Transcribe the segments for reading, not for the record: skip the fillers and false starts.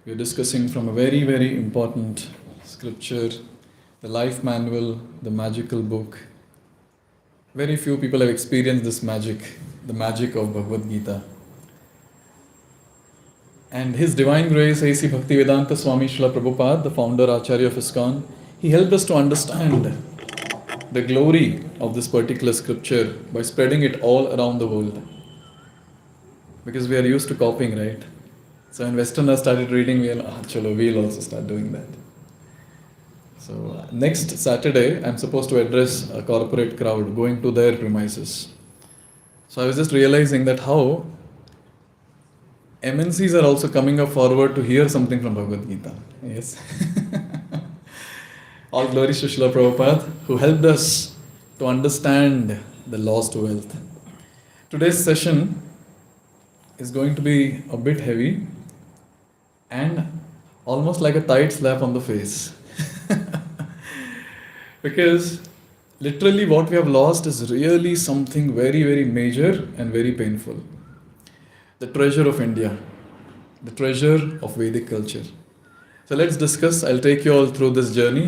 We are discussing from a very, very important scripture, the life manual, the magical book. Very few people have experienced this magic, the magic of Bhagavad Gita. And His Divine Grace, A.C. Bhaktivedanta Swami Srila Prabhupada, the founder Acharya of ISKCON, he helped us to understand the glory of this particular scripture by spreading it all around the world. Because we are used to copying, right? So when Westerners started reading, we'll also start doing that. So next Saturday, I'm supposed to address a corporate crowd going to their premises. So I was just realizing that how MNCs are also coming up forward to hear something from Bhagavad Gita. Yes. All glories to Srila Prabhupada, who helped us to understand the lost wealth. Today's session is going to be a bit heavy and almost like a tight slap on the face. Because literally what we have lost is really something very, very major and very painful. The treasure of India, the treasure of Vedic culture. So let's discuss. I'll take you all through this journey,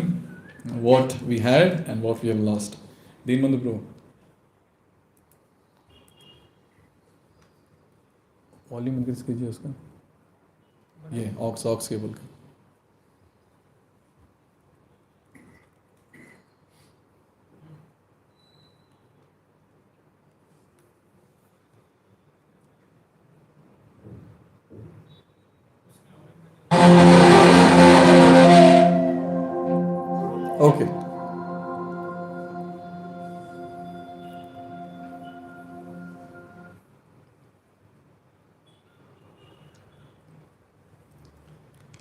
what we had and what we have lost. Deen Mandu Bro. Volume increase कीजिए उसका. ये aux cable का. Okay.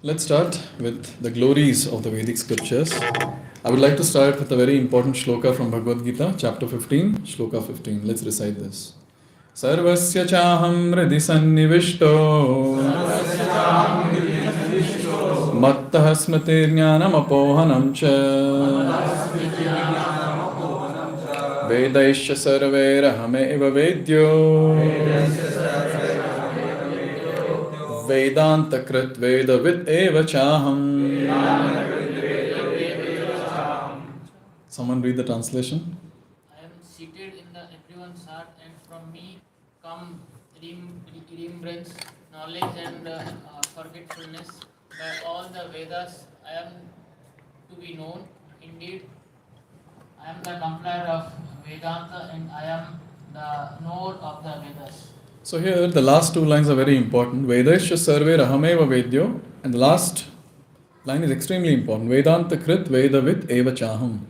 Let's start with the glories of the Vedic scriptures. I would like to start with a very important shloka from Bhagavad Gita, chapter 15, shloka 15. Let's recite this. Sarvasya chaham hridhi sannivishto mattah smritir jnanam apohanam cha vedaisya sarvairahame vedyo Vedanta krit vedavit eva chaham. Someone read the translation. I am seated in the everyone's heart, and from me come remembrance, knowledge, and forgetfulness. By all the Vedas, I am to be known. Indeed, I am the compiler of Vedanta, and I am the knower of the Vedas. So here the last two lines are very important. Vedaisya sarve rahameva vedyo. And the last line is extremely important. Vedanta krit vedavit eva chaham.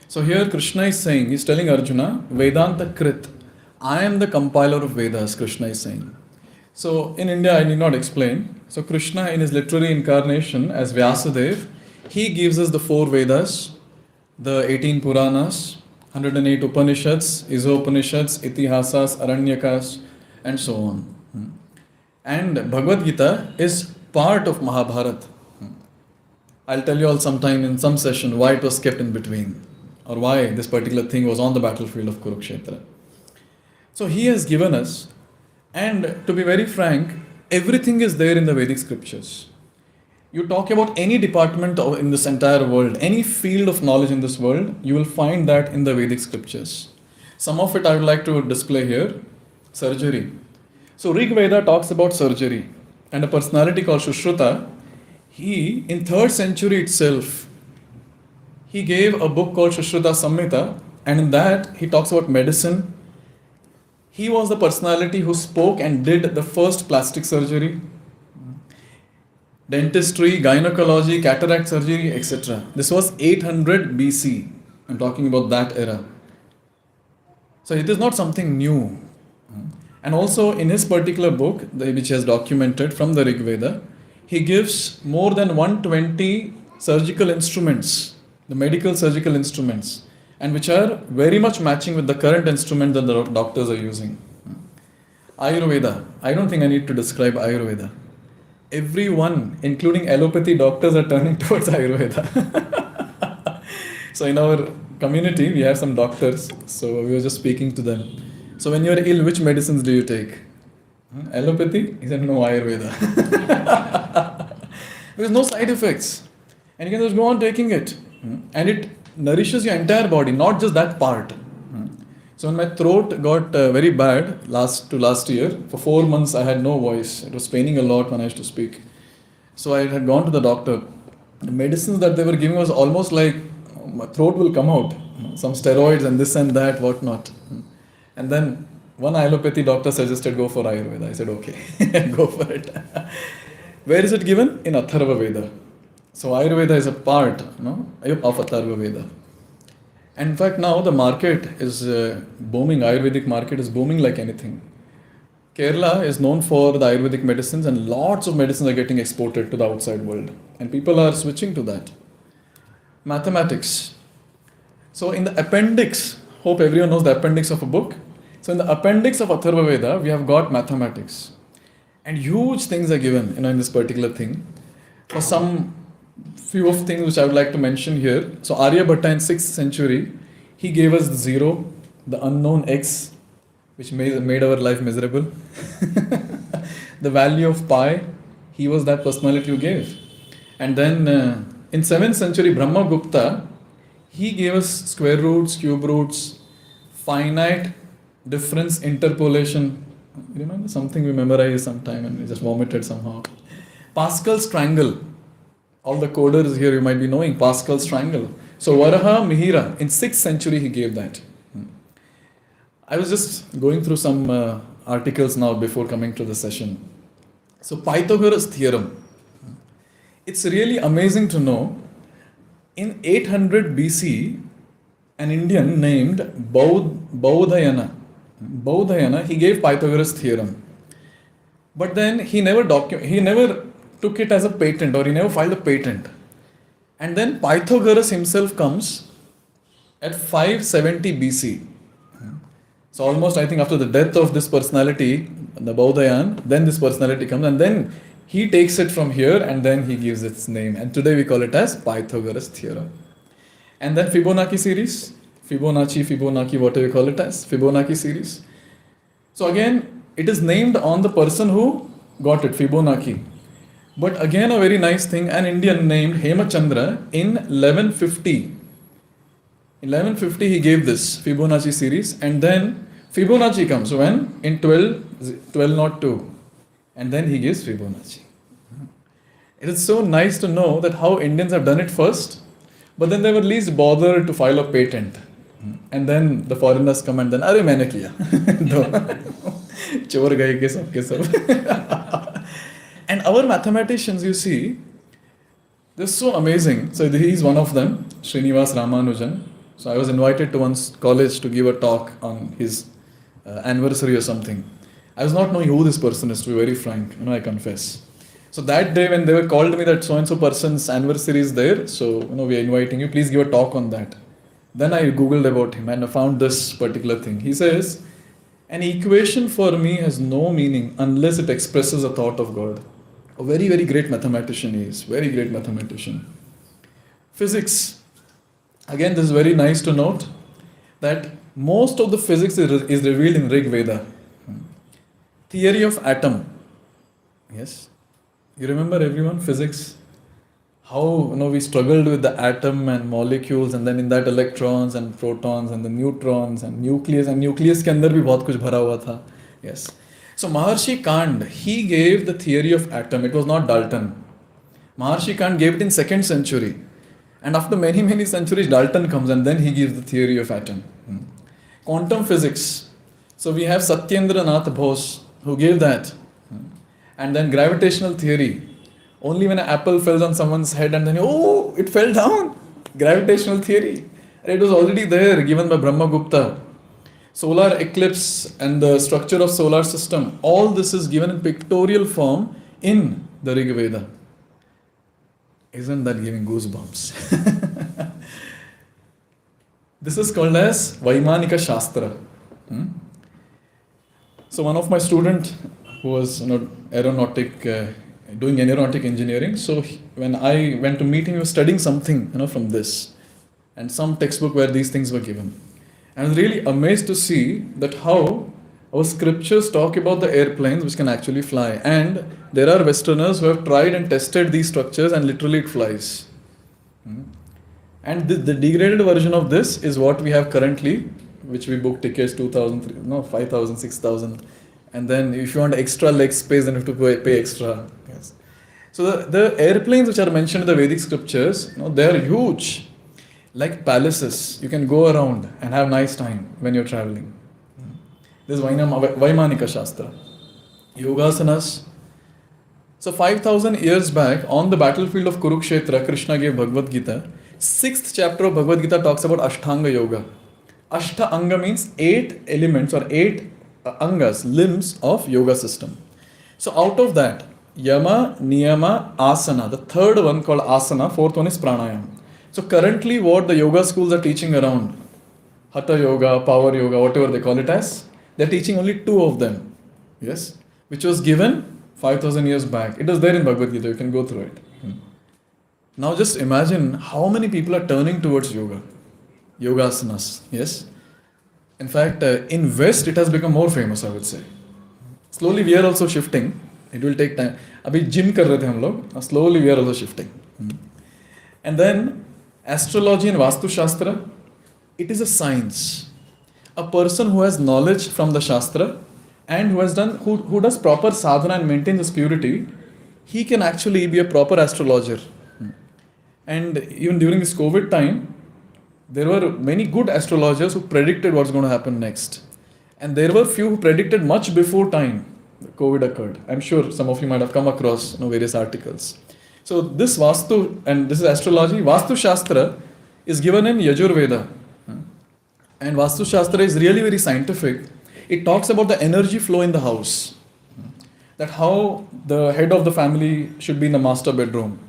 So here Krishna is saying, he's telling Arjuna, Vedanta krit. I am the compiler of Vedas, Krishna is saying. So in India, I need not explain. So Krishna in his literary incarnation as Vyasadeva, he gives us the 4 Vedas, the 18 Puranas, 108 Upanishads, Isopanishads, Itihasas, Aranyakas, and so on. And Bhagavad Gita is part of Mahabharata. I'll tell you all sometime in some session why it was kept in between, or why this particular thing was on the battlefield of Kurukshetra. So he has given us, and to be very frank, everything is there in the Vedic scriptures. You talk about any department in this entire world, any field of knowledge in this world, you will find that in the Vedic scriptures. Some of it I would like to display here. Surgery. So Rig Veda talks about surgery, and a personality called Sushruta, he in 3rd century itself, he gave a book called Sushruta Samhita, and in that he talks about medicine. He was the personality who spoke and did the first plastic surgery, dentistry, gynecology, cataract surgery, etc. This was 800 BC. I'm talking about that era. So it is not something new. And also in his particular book, which has documented from the Rig Veda, he gives more than 120 surgical instruments, the medical surgical instruments, and which are very much matching with the current instrument that the doctors are using. Ayurveda, I don't think I need to describe Ayurveda. Everyone, including allopathy doctors, are turning towards Ayurveda. So in our community, we have some doctors, so we were just speaking to them. So when you're ill, which medicines do you take? Allopathy? He said, no, Ayurveda. There is no side effects. And you can just go on taking it. And it nourishes your entire body, not just that part. So when my throat got very bad last year, for 4 months I had no voice. It was paining a lot when I used to speak. So I had gone to the doctor. The medicines that they were giving was almost like my throat will come out. Some steroids and this and that, whatnot. And then one allopathy doctor suggested go for Ayurveda. I said okay, go for it. Where is it given? In Atharva Veda. So Ayurveda is a part, of Atharva Veda. And in fact, now the market is booming. Ayurvedic market is booming like anything. Kerala is known for the Ayurvedic medicines, and lots of medicines are getting exported to the outside world. And people are switching to that. Mathematics. So in the appendix, hope everyone knows the appendix of a book. So in the appendix of Atharva Veda, we have got mathematics. And huge things are given, in this particular thing. For some few of things which I would like to mention here. So Aryabhatta in 6th century, he gave us the zero, the unknown x, which made our life miserable. The value of pi, he was that personality who gave. And then in 7th century, Brahmagupta, he gave us square roots, cube roots, finite difference interpolation. You remember something we memorized sometime and we just vomited somehow. Pascal's triangle. All the coders here you might be knowing Pascal's triangle. So Varaha Mihira, in 6th century he gave that. I was just going through some articles now before coming to the session. So Pythagoras theorem. It's really amazing to know, in 800 BC, an Indian named Baudhayana, he gave Pythagoras theorem. But then he never took it as a patent, or he never filed a patent. And then Pythagoras himself comes at 570 BC. So almost I think after the death of this personality, the Baudhayan, then this personality comes and then he takes it from here and then he gives its name. And today we call it as Pythagoras theorem. And then Fibonacci series, Fibonacci, whatever you call it as, Fibonacci series. So again, it is named on the person who got it, Fibonacci. But again, a very nice thing, an Indian named Hemachandra in 1150. In 1150, he gave this Fibonacci series, and then Fibonacci comes when? In 1202. And then he gives Fibonacci. It is so nice to know that how Indians have done it first, but then they were least bothered to file a patent. And then the foreigners come and then, Arey maine kiya. Chor gaye ke sab. And our mathematicians, you see, they're so amazing. So he is one of them, Srinivas Ramanujan. So I was invited to one's college to give a talk on his anniversary or something. I was not knowing who this person is, to be very frank, I confess. So that day when they were called me that so-and-so person's anniversary is there, so we are inviting you, please give a talk on that. Then I googled about him and I found this particular thing. He says, an equation for me has no meaning unless it expresses a thought of God. A very, very great mathematician he is, very great mathematician. Physics. Again, this is very nice to note that most of the physics is revealed in Rig Veda. Theory of atom. Yes. You remember everyone, physics? How we struggled with the atom and molecules, and then in that electrons and protons and the neutrons and nucleus के अंदर भी बहुत कुछ भरा हुआ था. Yes. So Maharshi Kand, he gave the theory of atom. It was not Dalton. Maharshi Kand gave it in 2nd century. And after many, many centuries, Dalton comes and then he gives the theory of atom. Quantum physics. So we have Satyendra Nath Bose who gave that. And then gravitational theory. Only when an apple fell on someone's head and then, it fell down. Gravitational theory. And it was already there, given by Brahmagupta. Solar eclipse and the structure of solar system. All this is given in pictorial form in the Rig Veda. Isn't that giving goosebumps? This is called as Vaimanika Shastra. So one of my students who was aeronautic, doing aeronautic engineering, so when I went to meet him, he was studying something from this and some textbook where these things were given. And I was really amazed to see that how Our scriptures talk about the airplanes which can actually fly, and there are Westerners who have tried and tested these structures, and literally it flies. Hmm. And the degraded version of this is what we have currently, which we book tickets 2,000, no, 5,000, 6,000. And then if you want extra leg space, then you have to pay extra. Yes. So the airplanes which are mentioned in the Vedic scriptures, they are huge, like palaces. You can go around and have nice time when you're traveling. This is Vaimanika Shastra. Yogasanas. So 5,000 years back, on the battlefield of Kurukshetra, Krishna gave Bhagavad Gita. 6th chapter of Bhagavad Gita talks about Ashtanga Yoga. Ashtanga means 8 elements or 8 angas, limbs of yoga system. So out of that, Yama, Niyama, Asana, the third one called Asana, fourth one is Pranayama. So currently what the yoga schools are teaching around, Hatha Yoga, Power Yoga, whatever they call it as, they're teaching only 2 of them. Yes? Which was given 5,000 years back. It is there in Bhagavad Gita, you can go through it. Now just imagine how many people are turning towards yoga. Yogasanas, yes? In fact, in West it has become more famous, I would say. Slowly we are also shifting. It will take time. Abhi gym kar rahe the hum log. Now slowly we are also shifting. And then astrology and Vastu Shastra, it is a science. A person who has knowledge from the Shastra and who does proper sadhana and maintains his purity, he can actually be a proper astrologer. And even during this COVID time, there were many good astrologers who predicted what's going to happen next. And there were few who predicted much before time COVID occurred. I'm sure some of you might have come across various articles. So this Vastu, and this is astrology, Vastu Shastra is given in Yajurveda. And Vastu Shastra is really very scientific. It talks about the energy flow in the house. That how the head of the family should be in the master bedroom.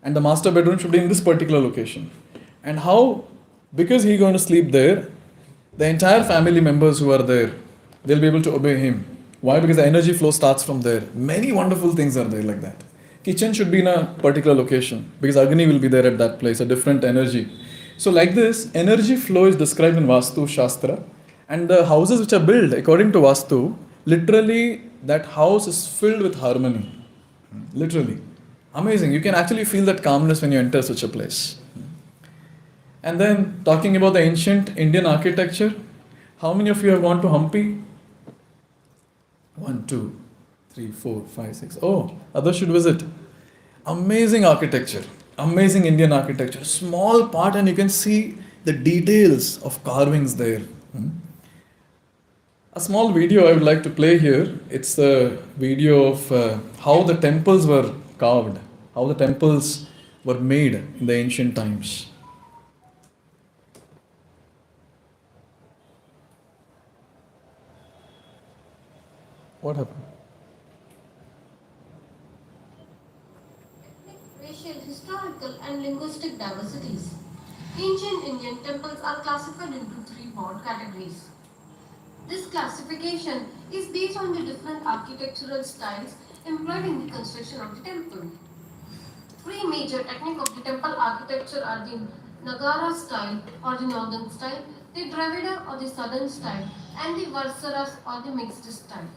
And the master bedroom should be in this particular location. And how, because he's going to sleep there, the entire family members who are there, they'll be able to obey him. Why? Because the energy flow starts from there. Many wonderful things are there like that. Kitchen should be in a particular location because Agni will be there at that place, a different energy. So like this, energy flow is described in Vastu Shastra. And the houses which are built according to Vastu, literally that house is filled with harmony. Literally. Amazing. You can actually feel that calmness when you enter such a place. And then talking about the ancient Indian architecture, how many of you have gone to Hampi? 1, 2, 3, 4, 5, 6. Oh, others should visit. Amazing architecture. Amazing Indian architecture. Small part and you can see the details of carvings there. A small video I would like to play here. It's a video of how the temples were carved, how the temples were made in the ancient times. What happened? Racial, historical, and linguistic diversities. Ancient Indian temples are classified into 3 broad categories. This classification is based on the different architectural styles employed in the construction of the temple. 3 major techniques of the temple architecture are the Nagara style or the northern style, the Dravida or the southern style, and the Varsaras or the mixed style.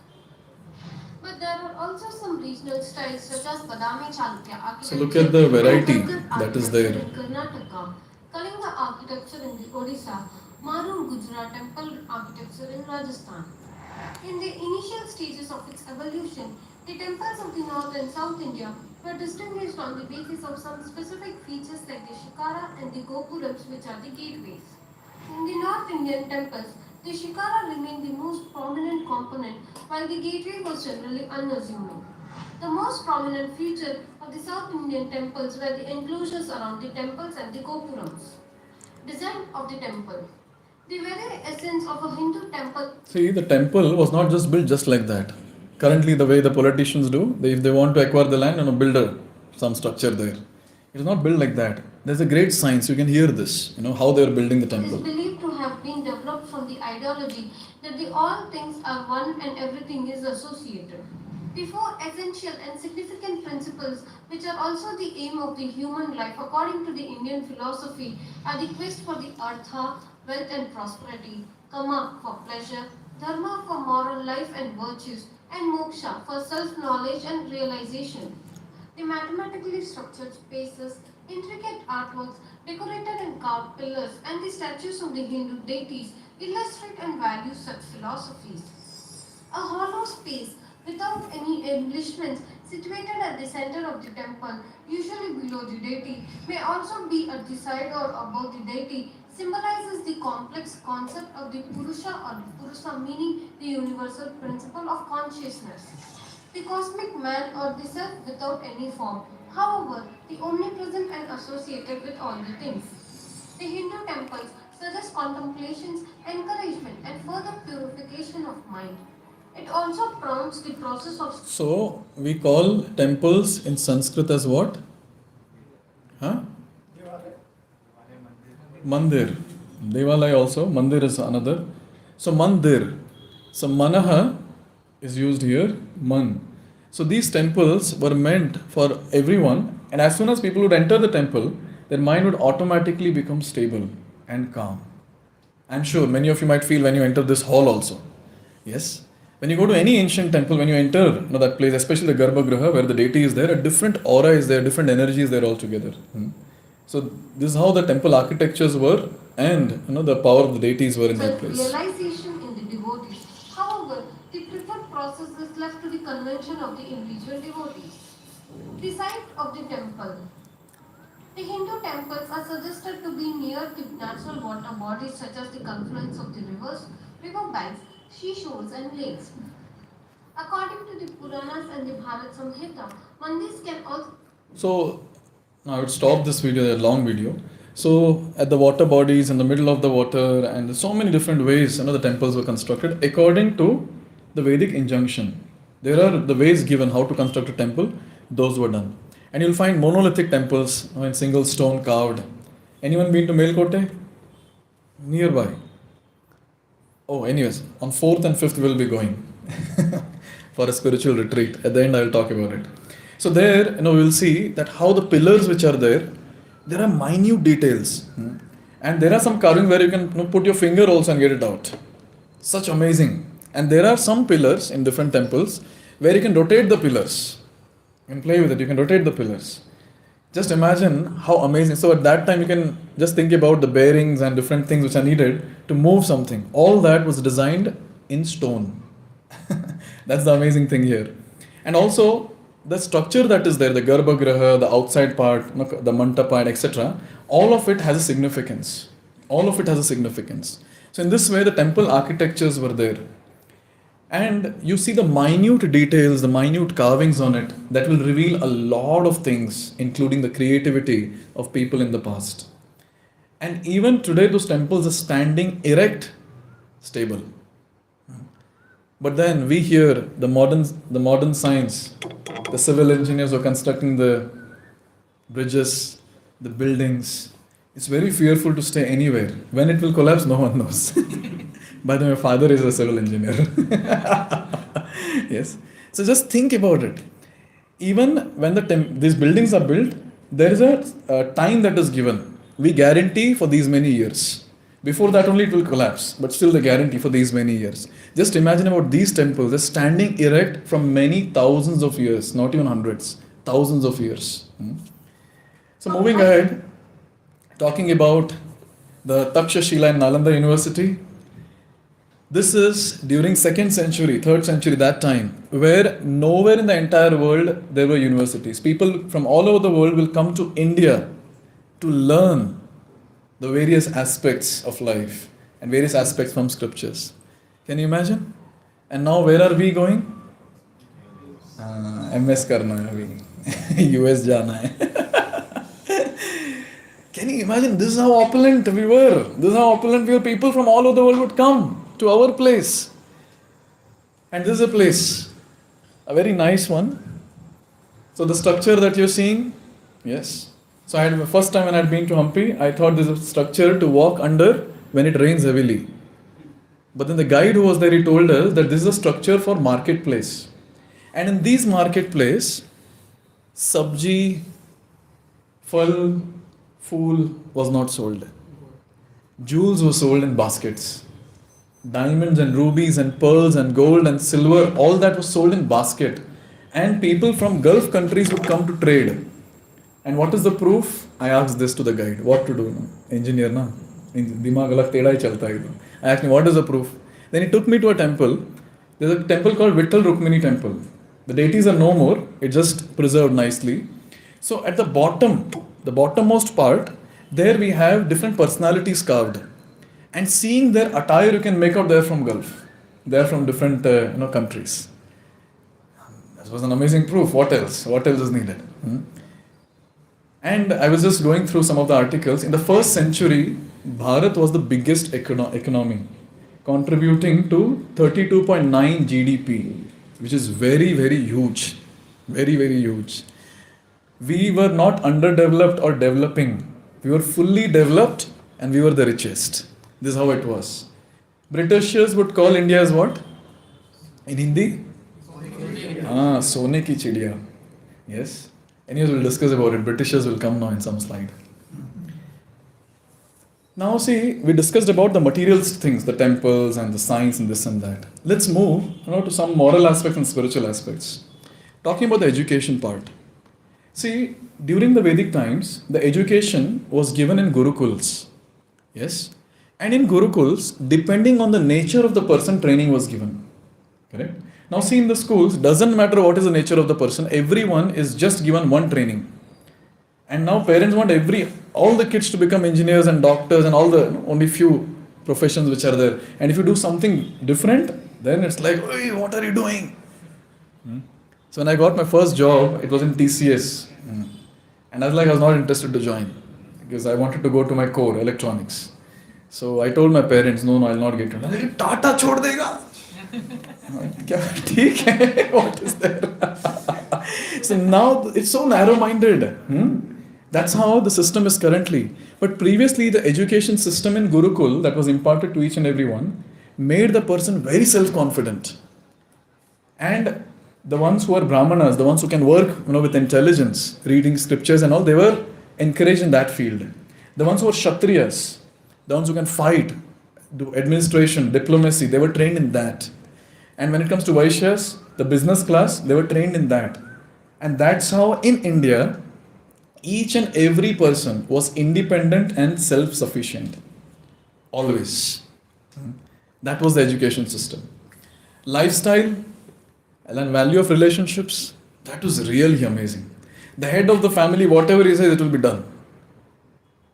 But there are also some regional styles such as Badami Chalukya architecture. So look at the variety that is there. In Karnataka, Kalinga architecture in the Odisha, Marun Gujarat temple architecture in Rajasthan. In the initial stages of its evolution, the temples of the North and South India were distinguished on the basis of some specific features like the Shikara and the Gopurams, which are the gateways. In the North Indian temples, the Shikara remained the most prominent component, while the gateway was generally unassuming. The most prominent feature of the South Indian temples were the enclosures around the temples and the Gopurams. Design of the temple. The very essence of a Hindu temple. See, the temple was not just built just like that. Currently, the way the politicians do, if they want to acquire the land, build some structure there. It is not built like that. There's a great science. You can hear this, how they are building the temple. It is believed to have been developed from the ideology that all things are one and everything is associated. The 4 essential and significant principles, which are also the aim of the human life according to the Indian philosophy, are the quest for the artha, wealth and prosperity, kama for pleasure, dharma for moral life and virtues, and moksha for self-knowledge and realization. The mathematically structured spaces, intricate artworks, decorated and carved pillars, and the statues of the Hindu deities illustrate and value such philosophies. A hollow space without any embellishments situated at the center of the temple, usually below the deity, may also be at the side or above the deity, symbolizes the complex concept of the Purusha or Purusa, meaning the universal principle of consciousness. The cosmic man or the self without any form, however, the omnipresent and associated with all the things. The Hindu temples suggest contemplations, encouragement, and further purification of mind. It also prompts the process of. So we call temples in Sanskrit as what? Huh? Mandir. Devalaya also. Mandir is another. So mandir. So manaha is used here. Man. So these temples were meant for everyone, and as soon as people would enter the temple, their mind would automatically become stable and calm. I'm sure many of you might feel when you enter this hall also. Yes. When you go to any ancient temple, when you enter that place, especially the Garbhagriha where the deity is there, a different aura is there, different energy is there altogether. So this is how the temple architectures were, and the power of the deities were in that place. Realization in the devotees. However, the preferred process is left to the convention of the individual devotees. The site of the temple. The Hindu temples are suggested to be near the natural water bodies such as the confluence of the rivers, river banks, seashores and lakes. According to the Puranas and the Bharat Samhita, mandirs can also. So now I would stop this video, a long video. So at the water bodies, in the middle of the water, and so many different ways, the temples were constructed according to the Vedic injunction. There are the ways given how to construct a temple; those were done. And you'll find monolithic temples in single stone carved. Anyone been to Melkote? Nearby. Oh, anyways, on 4th and 5th we'll be going for a spiritual retreat. At the end I will talk about it. So there, we'll see that how the pillars which are there are minute details. And there are some carving where you can put your finger also and get it out. Such amazing. And there are some pillars in different temples where you can rotate the pillars. You can play with it, you can rotate the pillars. Just imagine how amazing. So at that time you can just think about the bearings and different things which are needed to move something. All that was designed in stone. That's the amazing thing here. And also the structure that is there, the Garbhagriha, the outside part, the mantapa, etc. All of it has a significance. All of it has a significance. So in this way the temple architectures were there. And you see the minute details, the minute carvings on it that will reveal a lot of things, including the creativity of people in the past. And even today, those temples are standing erect, stable. But then we hear the modern science, the civil engineers who are constructing the bridges, the buildings. It's very fearful to stay anywhere. When it will collapse, no one knows. By the way, my father is a civil engineer. Yes. So just think about it. Even when these buildings are built, there is a time that is given. We guarantee for these many years. Before that only it will collapse, but still the guarantee for these many years. Just imagine about these temples, they're standing erect from many thousands of years, not even hundreds, thousands of years. So moving ahead, talking about the Takshashila in Nalanda University. This is during 2nd century, 3rd century, that time, where nowhere in the entire world there were universities. People from all over the world will come to India to learn the various aspects of life and various aspects from scriptures. Can you imagine? And now where are we going? MS karna hai abhi. US jana hai. Can you imagine? This is how opulent we were. This is how opulent we were. People from all over the world would come to our place. And this is a place, a very nice one. So the structure that you're seeing, yes. So first time when I had been to Hampi, I thought this is a structure to walk under when it rains heavily. But then the guide who was there, he told us that this is a structure for marketplace. And in these marketplace, sabji, phal, fool was not sold. Jewels were sold in baskets. diamonds and rubies and pearls and gold and silver, all that was sold in basket. And people from Gulf countries would come to trade. And what is the proof? I asked this to the guide. What to do? No? Engineer, na? Dimag alag teda hi chalta hai. I asked him, what is the proof? Then he took me to a temple. There's a temple called Vittal Rukmini temple. The deities are no more. It's just preserved nicely. So at the bottom, the bottommost part, there we have different personalities carved. And seeing their attire, you can make out they're from Gulf. They're from different countries. That was an amazing proof. What else? What else is needed? And I was just going through some of the articles. In the first century, Bharat was the biggest economy, contributing to 32.9 GDP, which is very, very huge. Very, very huge. We were not underdeveloped or developing. We were fully developed and we were the richest. This is how it was. Britishers would call India as what? In Hindi? Sone ki chidiya. Yes. Anyways, we'll discuss about it. Britishers will come now in some slide. Now see, we discussed about the material things, the temples and the science and this and that. Let's move to some moral aspects and spiritual aspects. Talking about the education part. See, during the Vedic times, the education was given in Gurukuls. Yes? And in Gurukuls, depending on the nature of the person, training was given. Correct? Now see, in the schools, doesn't matter what is the nature of the person, everyone is just given one training. And now parents want all the kids to become engineers and doctors and all the only few professions which are there. And if you do something different, then it's like, "Oi, what are you doing?" So when I got my first job, it was in TCS. And I was not interested to join because I wanted to go to my core, electronics. So I told my parents, no, I'll not get it. Tata chhod dega. What is that? So now it's so narrow-minded. That's how the system is currently. But previously, the education system in Gurukul that was imparted to each and everyone made the person very self-confident. And the ones who are Brahmanas, the ones who can work with intelligence, reading scriptures and all, they were encouraged in that field. The ones who are Kshatriyas, the ones who can fight, do administration, diplomacy, they were trained in that. And when it comes to Vaishyas, the business class, they were trained in that. And that's how in India, each and every person was independent and self-sufficient. Always. That was the education system. Lifestyle and value of relationships, that was really amazing. The head of the family, whatever he says, it will be done.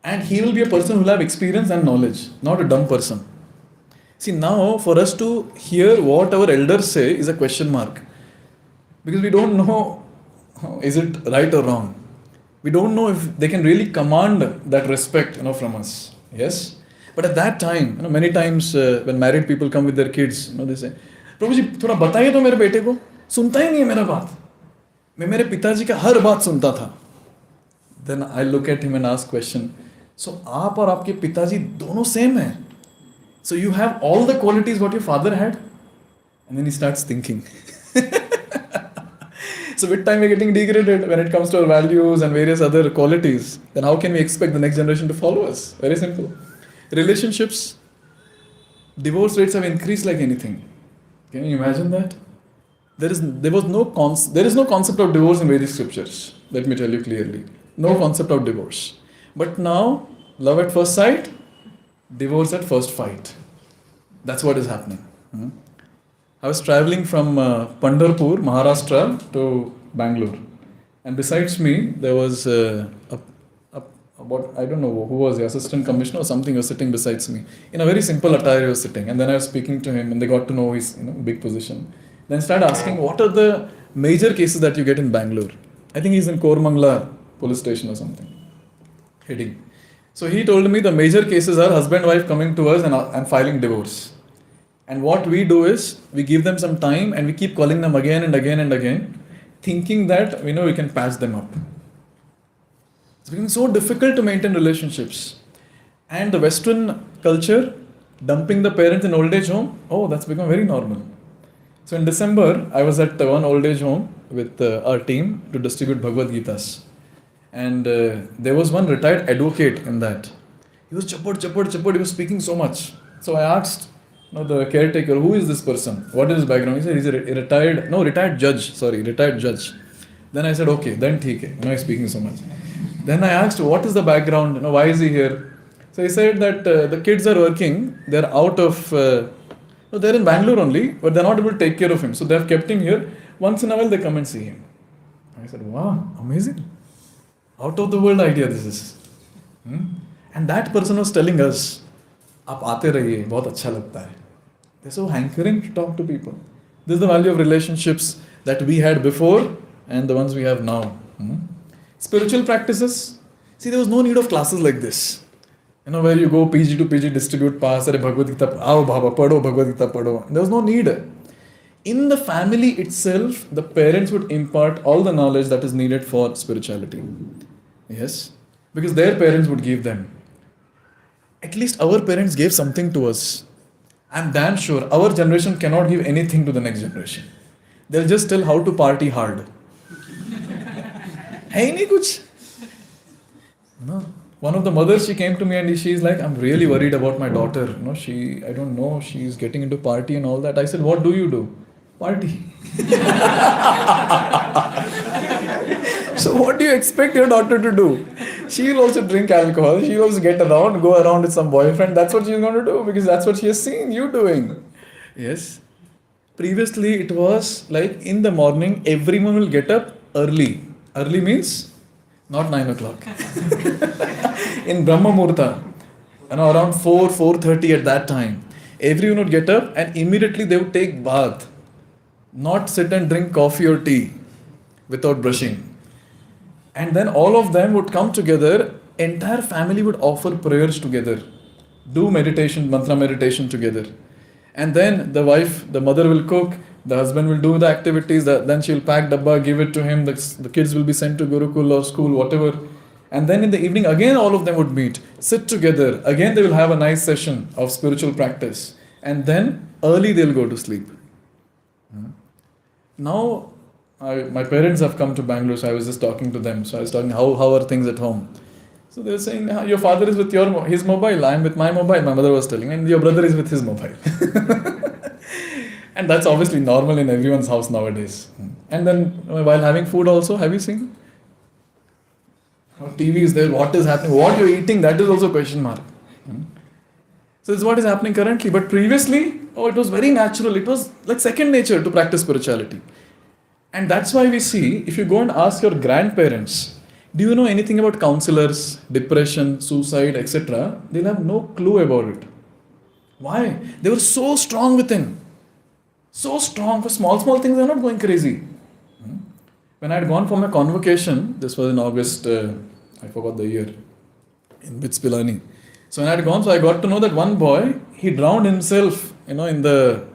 And he will be a person who will have experience and knowledge, not a dumb person. See, now for us to hear what our elders say is a question mark. Because we don't know, is it right or wrong? We don't know if they can really command that respect, from us. Yes? But at that time, many times when married people come with their kids, they say, Prabhuji, थोड़ा बताइए तो मेरे बेटे को, सुनता ही नहीं है मेरा बात. मैं मेरे पिताजी का हर बात सुनता था. Then I look at him and ask question. So आप और आपके पिताजी दोनों same हैं. So you have all the qualities what your father had? And then he starts thinking. So with time we're getting degraded when it comes to our values and various other qualities. Then how can we expect the next generation to follow us? Very simple. Relationships, divorce rates have increased like anything. Can you imagine that? There is no concept of divorce in Vedic scriptures. Let me tell you clearly. No concept of divorce. But now, love at first sight, divorce at first fight. That's what is happening. I was traveling from Pandharpur, Maharashtra to Bangalore. And besides me, there was I don't know who was the assistant commissioner or something was sitting besides me. In a very simple attire he was sitting. And then I was speaking to him and they got to know his big position. Then I started asking, what are the major cases that you get in Bangalore? I think he's in Kormangla police station or something. Heading. So he told me the major cases are husband-wife coming to us and filing divorce. And what we do is, we give them some time and we keep calling them again and again and again, thinking that we can patch them up. It's becoming so difficult to maintain relationships. And the Western culture, dumping the parents in old age home, that's become very normal. So in December, I was at one old age home with our team to distribute Bhagavad Gitas. And there was one retired advocate in that. He was chapad, he was speaking so much. So I asked, No, the caretaker, who is this person? What is his background? He said he's a retired judge. Sorry, retired judge. Then I said, okay, then theek hai. He's speaking so much. Then I asked, what is the background? Why is he here? So he said that the kids are working. They're out of, they're in Bangalore only, but they're not able to take care of him. So they've kept him here. Once in a while, they come and see him. I said, wow, amazing. Out of the world idea this is. And that person was telling us, आप आते रहिए, बहुत अच्छा लगता है. They're so hankering to talk to people. This is the value of relationships that we had before and the ones we have now. Spiritual practices. See, there was no need of classes like this. Where you go PG to PG, distribute pass, Are Bhagavad Gita, Aao Bhava, Padho, Bhagavad Gita, Padho. There was no need. In the family itself, the parents would impart all the knowledge that is needed for spirituality. Yes? Because their parents would give them. At least our parents gave something to us. I'm damn sure our generation cannot give anything to the next generation. They'll just tell how to party hard. Hai nahi kuch. No. One of the mothers, she came to me and she's like, I'm really worried about my daughter. I don't know, she's getting into party and all that. I said, what do you do? Party. So what do you expect your daughter to do? She'll also drink alcohol. She'll also go around with some boyfriend. That's what she's going to do because that's what she has seen you doing. Yes. Previously, it was like in the morning, everyone will get up early. Early means not 9 o'clock. In Brahma Murta, around 4:30 at that time, everyone would get up and immediately they would take bath. Not sit and drink coffee or tea without brushing. And then all of them would come together, entire family would offer prayers together, do meditation, mantra meditation together. And then the mother will cook, the husband will do the activities, then she'll pack dabba, give it to him, the kids will be sent to Gurukul or school, whatever. And then in the evening, again all of them would meet, sit together, again they will have a nice session of spiritual practice. And then early they'll go to sleep. Now, my parents have come to Bangalore, so I was just talking to them. So I was talking, how are things at home? So they were saying, your father is with his mobile, I am with my mobile, my mother was telling, and your brother is with his mobile. And that's obviously normal in everyone's house nowadays. And then while having food also, have you seen? TV is there, what is happening, what you're eating, that is also a question mark. So this is what is happening currently. But previously, it was very natural. It was like second nature to practice spirituality. And that's why we see, if you go and ask your grandparents, do you know anything about counselors, depression, suicide, etc.? They'll have no clue about it. Why? They were so strong within. So strong. For small things, they're not going crazy. When I had gone for my convocation, this was in August, I forgot the year, in Bitspilani. So when I had gone, I got to know that one boy, he drowned himself, in the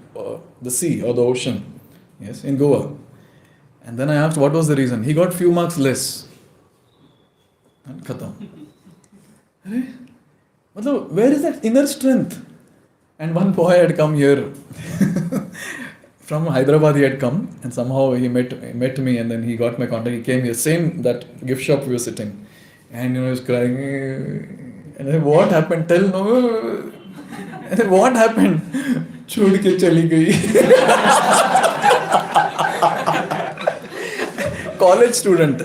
sea or the ocean, yes, in Goa. And then I asked what was the reason. He got few marks less. And khatam. Where is that inner strength? And one boy had come here. From Hyderabad he had come, and somehow he met me, and then he got my contact. He came here, same that gift shop we were sitting. And he was crying. And I said, what happened? Tell no. I said, what happened? Chhod ke chali gayi. College student.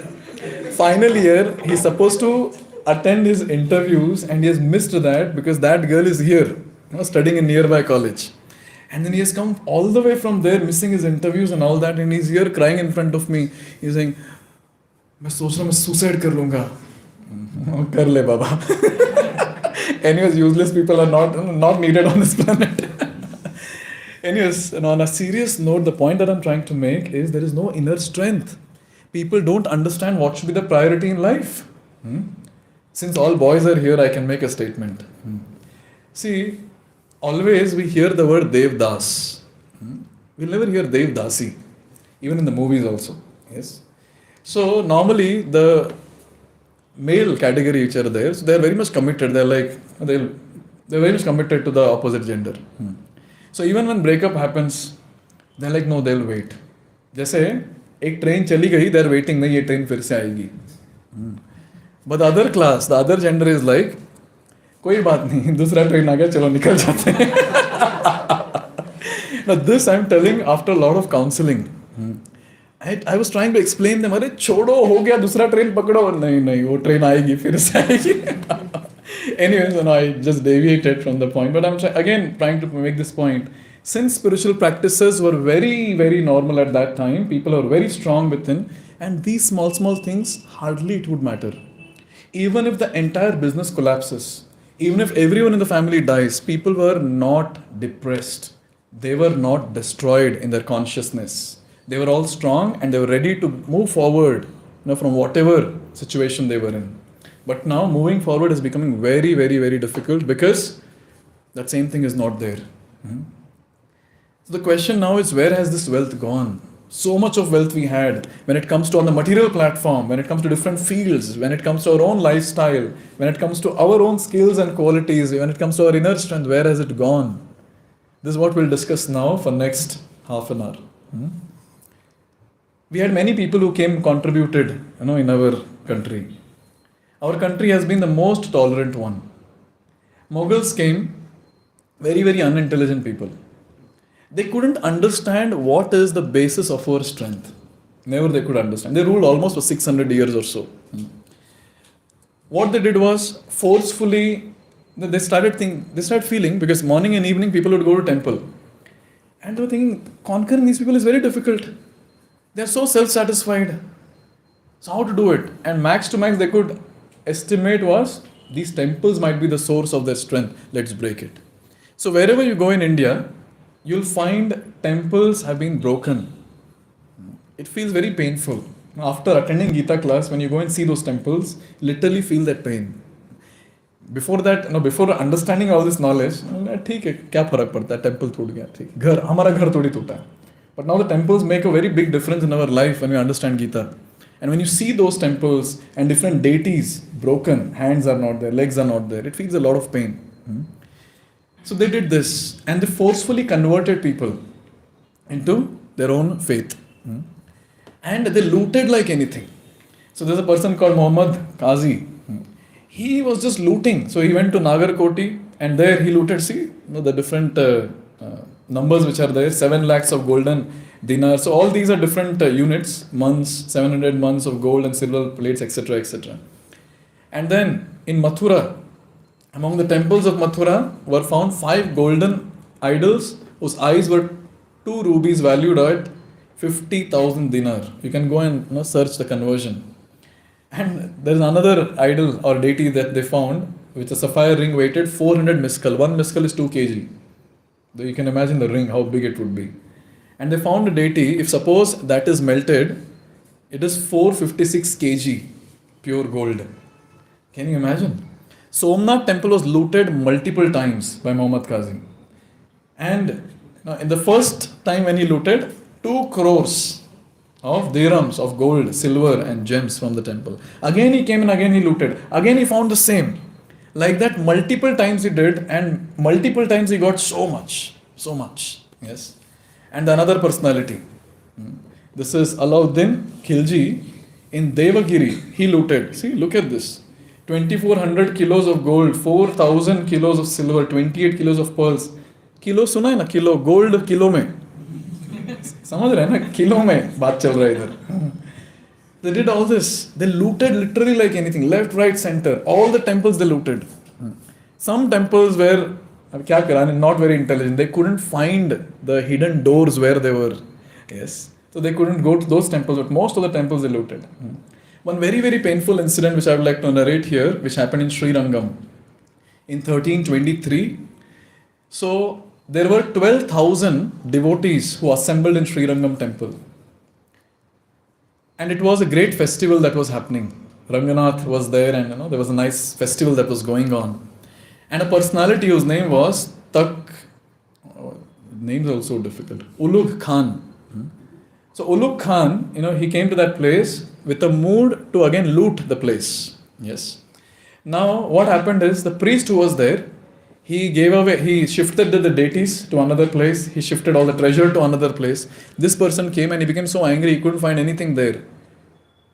Final year, he's supposed to attend his interviews and he has missed that because that girl is here, studying in nearby college. And then he has come all the way from there, missing his interviews and all that, and he's here crying in front of me. He's saying, मैं सोच रहा हूँ मैं suicide कर लूँगा. कर ले बाबा. Anyways, useless people are not needed on this planet. Anyways, on a serious note, the point that I'm trying to make is there is no inner strength. People don't understand what should be the priority in life. Since all boys are here, I can make a statement. See, always we hear the word Devdas. We'll never hear Devdasi, even in the movies also. Yes. So normally the male category which are there, so they're very much committed. They're very much committed to the opposite gender. So even when breakup happens, they're like, no, they'll wait. जैसे एक train चली गई, they're waiting, नहीं ये train फिर से आएगी. But the other class, the other gender is like, कोई बात नहीं, दूसरा ट्रेन आ गया, चलो निकल जाते हैं. Now this I'm telling after a lot of counseling. I was trying to explain them, अरे छोड़ो हो गया दूसरा ट्रेन पकड़ो नहीं नहीं वो ट्रेन आएगी फिर से आएगी. Anyways, I just deviated from the point, but I'm again trying to make this point. Since spiritual practices were very, very normal at that time, people are very strong within, and these small things, hardly it would matter. Even if the entire business collapses, even if everyone in the family dies, people were not depressed. They were not destroyed in their consciousness. They were all strong and they were ready to move forward, from whatever situation they were in. But now moving forward is becoming very, very, very difficult because that same thing is not there. So the question now is, where has this wealth gone? So much of wealth we had when it comes to on the material platform, when it comes to different fields, when it comes to our own lifestyle, when it comes to our own skills and qualities, when it comes to our inner strength, where has it gone? This is what we'll discuss now for next half an hour. We had many people who came contributed, in our country. Our country has been the most tolerant one. Mughals came, very, very unintelligent people. They couldn't understand what is the basis of our strength. Never they could understand. They ruled almost for 600 years or so. What they did was, forcefully, they started feeling, because morning and evening people would go to temple. And they were thinking, conquering these people is very difficult. They are so self-satisfied. So how to do it? And max to max they could estimate was, these temples might be the source of their strength. Let's break it. So wherever you go in India, you'll find temples have been broken. It feels very painful. After attending Gita class, when you go and see those temples, literally feel that pain. Before that, before understanding all this knowledge, ठीक है, क्या फर्क पड़ता है, temple टूट गया, ठीक, घर, हमारा घर थोड़ी टूटा. But now the temples make a very big difference in our life when we understand Gita. And when you see those temples and different deities broken, hands are not there, legs are not there, it feels a lot of pain. So they did this, and they forcefully converted people into their own faith. And they looted like anything. So there's a person called Muhammad Qazi. He was just looting. So he went to Nagarkoti, and there he looted, the different numbers which are there, 7 lakhs of golden dinars. So all these are different units, months, 700 months of gold and silver plates, etc., etc. And then in Mathura, among the temples of Mathura were found 5 golden idols whose eyes were 2 rubies valued at 50,000 dinar. You can go and search the conversion. And there is another idol or deity that they found with a sapphire ring weighted 400 miskal. 1 miskal is 2 kg. You can imagine the ring, how big it would be. And they found a deity, if suppose that is melted, it is 456 kg pure gold. Can you imagine? Somnath temple was looted multiple times by Muhammad Qazi. And in the first time when he looted, 2 crores of dirhams of gold, silver and gems from the temple. Again he came and again he looted. Again he found the same. Like that multiple times he did, and multiple times he got so much. Yes. And another personality. This is Alauddin Khilji in Devagiri. He looted. See, look at this. 2400 kilos of gold, 4000 kilos of silver, 28 kilos of pearls. Kilo सुना है ना, kilo gold kilo में. समझ रहे हैं ना, kilo में बात चल रहा है इधर. They did all this. They looted literally like anything, left, right, center. All the temples they looted. Some temples were not very intelligent. They couldn't find the hidden doors where they were. Yes. So they couldn't go to those temples, but most of the temples they looted. One very, very painful incident which I would like to narrate here, which happened in Sri Rangam in 1323. So there were 12,000 devotees who assembled in Sri Rangam temple. And it was a great festival that was happening. Ranganath was there, and there was a nice festival that was going on. And a personality whose name was names are also difficult, Ulugh Khan. So Ulugh Khan, he came to that place with a mood to again loot the place. Yes. Now what happened is, the priest who was there, he shifted the deities to another place. He shifted all the treasure to another place. This person came and he became so angry he couldn't find anything there.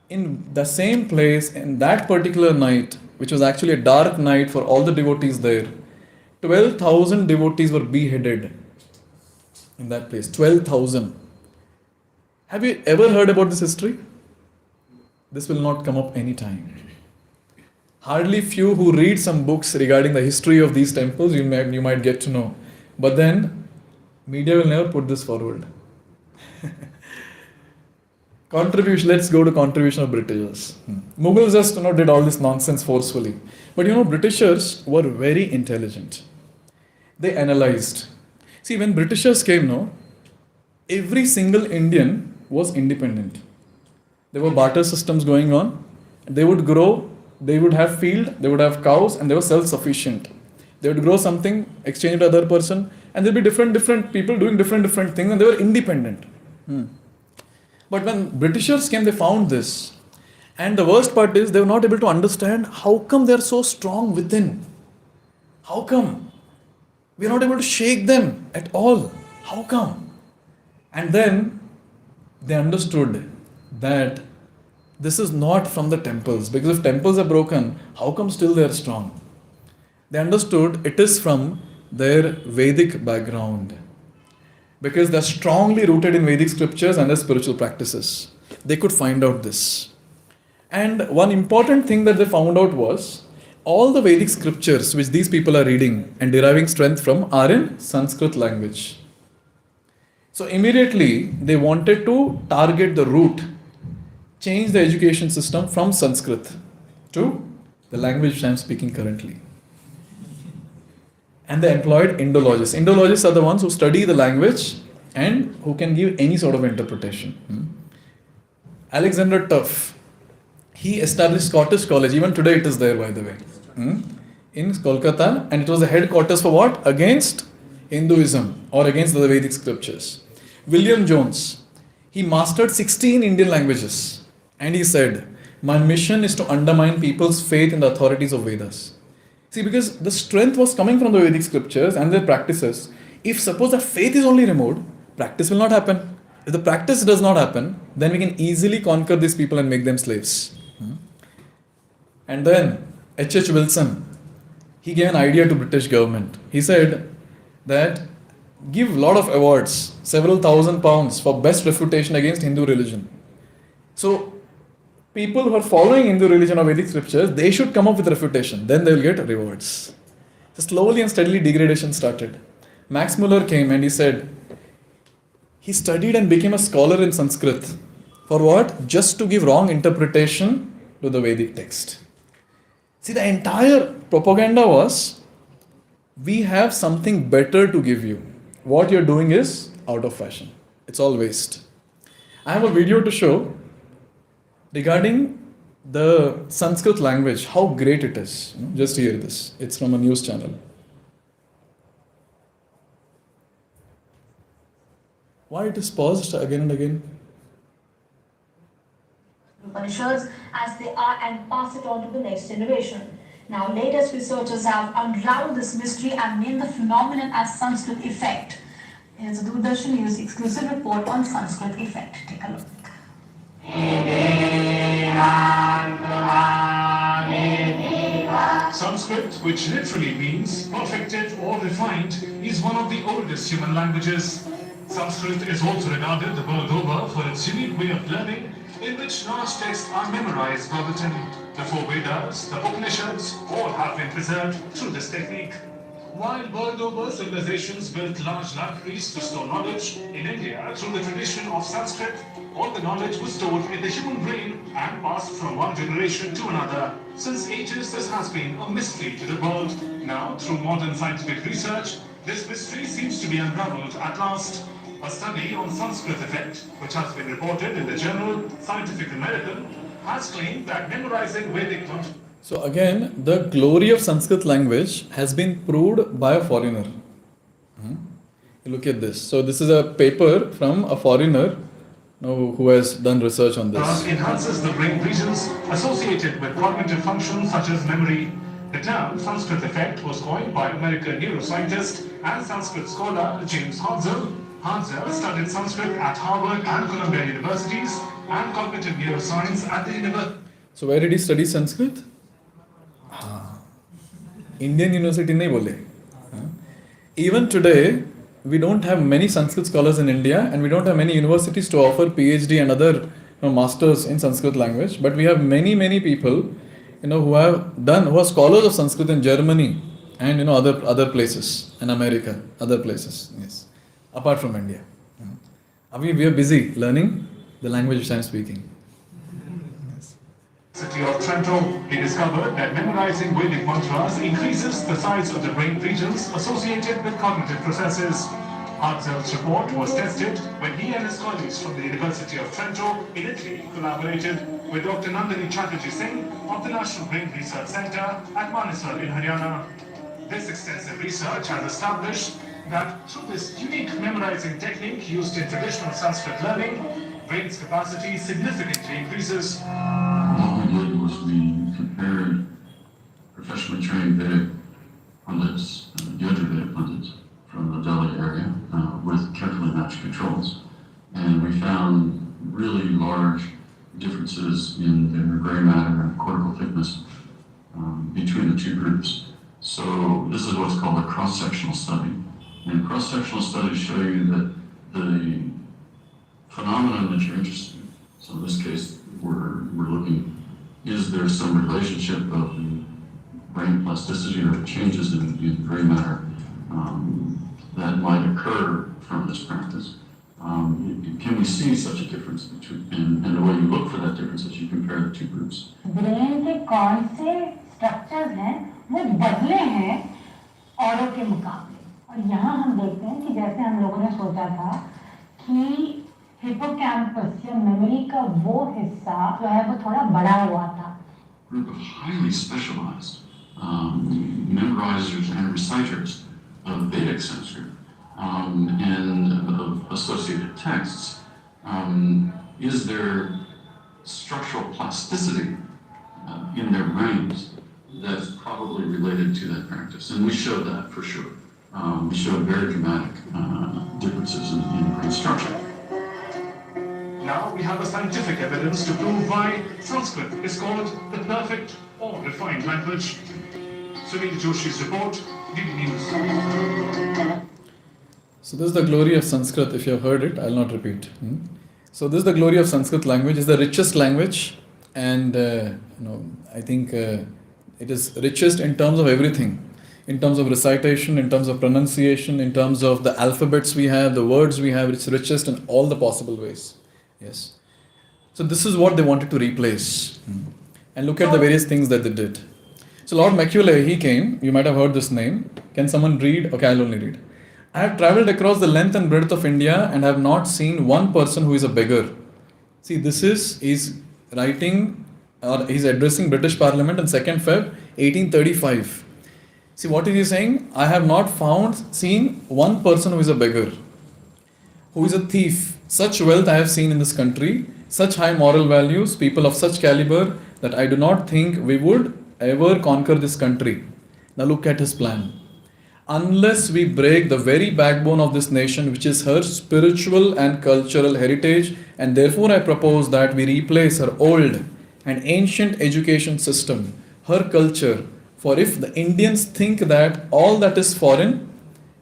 In the same place, in that particular night, which was actually a dark night for all the devotees there, 12,000 devotees were beheaded. in that place. 12,000. Have you ever heard about this history? This will not come up anytime. Hardly few who read some books regarding the history of these temples, you might get to know. But then, media will never put this forward. Contribution, let's go to contribution of Britishers. Mughals just did all this nonsense forcefully. But Britishers were very intelligent. They analyzed. See, when Britishers came, every single Indian was independent. There were barter systems going on. They would grow, they would have field, they would have cows, and they were self-sufficient. They would grow something, exchange it to other person, and there'd be different people doing different things, and they were independent. But when Britishers came, they found this. And the worst part is they were not able to understand how come they are so strong within. How come? We are not able to shake them at all. How come? And then they understood that this is not from the temples. Because if temples are broken, how come still they are strong? They understood it is from their Vedic background. Because they're strongly rooted in Vedic scriptures and their spiritual practices. They could find out this. And one important thing that they found out was all the Vedic scriptures which these people are reading and deriving strength from are in Sanskrit language. So immediately they wanted to target the root, change the education system from Sanskrit to the language which I am speaking currently. And they employed Indologists. Indologists are the ones who study the language and who can give any sort of interpretation. Alexander Tuff, he established Scottish College. Even today it is there, by the way, in Kolkata. And it was the headquarters for what? Against Hinduism or against the Vedic scriptures. William Jones, he mastered 16 Indian languages. And he said, my mission is to undermine people's faith in the authorities of Vedas. See, because the strength was coming from the Vedic scriptures and their practices. If suppose the faith is only removed, practice will not happen. If the practice does not happen, then we can easily conquer these people and make them slaves. And then H.H. Wilson, he gave an idea to British government. He said that give a lot of awards, several £1,000 for best refutation against Hindu religion. So people who are following Hindu religion or Vedic scriptures, they should come up with refutation. Then they will get rewards. So slowly and steadily degradation started. Max Muller came and he said, he studied and became a scholar in Sanskrit. For what? Just to give wrong interpretation to the Vedic text. See, the entire propaganda was, we have something better to give you. What you're doing is out of fashion. It's all waste. I have a video to show regarding the Sanskrit language, how great it is. Just hear this. It's from a news channel. Why it is paused again and again? Upanishads as they are and pass it on to the next generation. Now, latest researchers have unraveled this mystery and named the phenomenon as Sanskrit effect. Here's a Doordarshan News exclusive report on Sanskrit effect. Take a look. Sanskrit, which literally means perfected or refined, is one of the oldest human languages. Sanskrit is also regarded the world over for its unique way of learning, in which large texts are memorized verbatim. The four Vedas, the Upanishads, all have been preserved through this technique. While world over civilizations built large libraries to store knowledge, in India, through the tradition of Sanskrit, all the knowledge was stored in the human brain and passed from one generation to another. Since ages, this has been a mystery to the world. Now, through modern scientific research, this mystery seems to be unraveled at last. A study on Sanskrit effect, which has been reported in the journal Scientific American, has claimed that memorizing Vedic content. So again, the glory of Sanskrit language has been proved by a foreigner. Look at this. So this is a paper from a foreigner who has done research on this. Enhances the brain regions associated with cognitive functions such as memory. The term Sanskrit effect was coined by American neuroscientist and Sanskrit scholar James Hartzell. Hartzell studied Sanskrit at Harvard and Columbia universities and cognitive neuroscience at the university. So where did he study Sanskrit? Indian university nahi bole. Even today, we don't have many Sanskrit scholars in India, and we don't have many universities to offer PhD and other masters in Sanskrit language. But we have many people, who are scholars of Sanskrit in Germany and other places in America, other places. Yes, apart from India. We are busy learning the language which I am speaking. City of Trento, he discovered that memorizing Vedic mantras increases the size of the brain regions associated with cognitive processes. Hartzell's report was tested when he and his colleagues from the University of Trento in Italy collaborated with Dr. Nandini Chatterjee Singh of the National Brain Research Centre at Manesar in Haryana. This extensive research has established that through this unique memorizing technique used in traditional Sanskrit learning, brain's capacity significantly increases. What we did was we compared professionally trained Vedic pundits, Yajurvedic pundits from the Delhi area with carefully matched controls. And we found really large differences in their gray matter and cortical thickness between the two groups. So this is what's called a cross-sectional study. And cross-sectional studies show you that the phenomenon that you're interested in, so in this case we're looking, is there some relationship of the brain plasticity or changes in gray matter that might occur from this practice? Can we see such a difference between, and the way you look for that difference is you compare the two groups. Brain के कौन से structures हैं वो बदले हैं औरों के मुकाबले, और यहाँ हम देखते हैं कि जैसे हम लोगों ने सोचा था कि हिपोकैम्पस या मेमोरी का वो हिस्सा जो है वो थोड़ा बड़ा हुआ था. Group of highly specialized memorizers and reciters of Vedic Sanskrit and of associated texts. Is there structural plasticity in their brains that's probably related to that practice? And we showed that for sure. We showed very dramatic differences in brain structure. Now we have the scientific evidence to prove why Sanskrit is called the perfect or refined language. Sunil Joshi's report, DD News. So this is the glory of Sanskrit. If you have heard it, I'll not repeat. So this is the glory of Sanskrit language. It's the richest language, and I think it is richest in terms of everything. In terms of recitation, in terms of pronunciation, in terms of the alphabets we have, the words we have, it's richest in all the possible ways. Yes. So this is what they wanted to replace. And look at the various things that they did. So Lord Macaulay, he came. You might have heard this name. Can someone read? Okay, I'll only read. I have travelled across the length and breadth of India and have not seen one person who is a beggar. See, he's writing, or he's addressing British Parliament on 2nd Feb 1835. See, what is he saying? I have not seen one person who is a beggar, who is a thief. Such wealth I have seen in this country, such high moral values, people of such caliber, that I do not think we would ever conquer this country. Now look at his plan. Unless we break the very backbone of this nation, which is her spiritual and cultural heritage, and therefore I propose that we replace her old and ancient education system, her culture. For if the Indians think that all that is foreign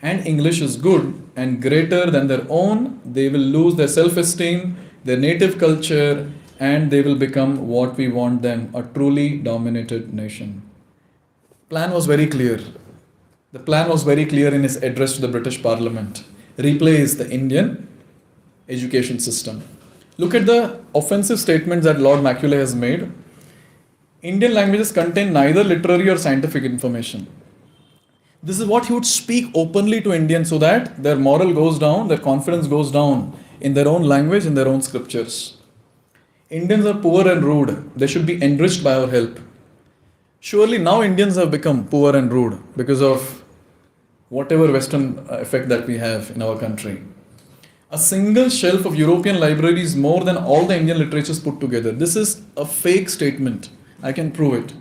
and English is good and greater than their own, they will lose their self-esteem, their native culture, and they will become what we want them, a truly dominated nation. Plan was very clear. The plan was very clear in his address to the British Parliament. Replace the Indian education system. Look at the offensive statements that Lord Macaulay has made. Indian languages contain neither literary or scientific information. This is what he would speak openly to Indians so that their moral goes down, their confidence goes down in their own language, in their own scriptures. Indians are poor and rude. They should be enriched by our help. Surely now Indians have become poor and rude because of whatever Western effect that we have in our country. A single shelf of European libraries more than all the Indian literatures put together. This is a fake statement. I can prove it.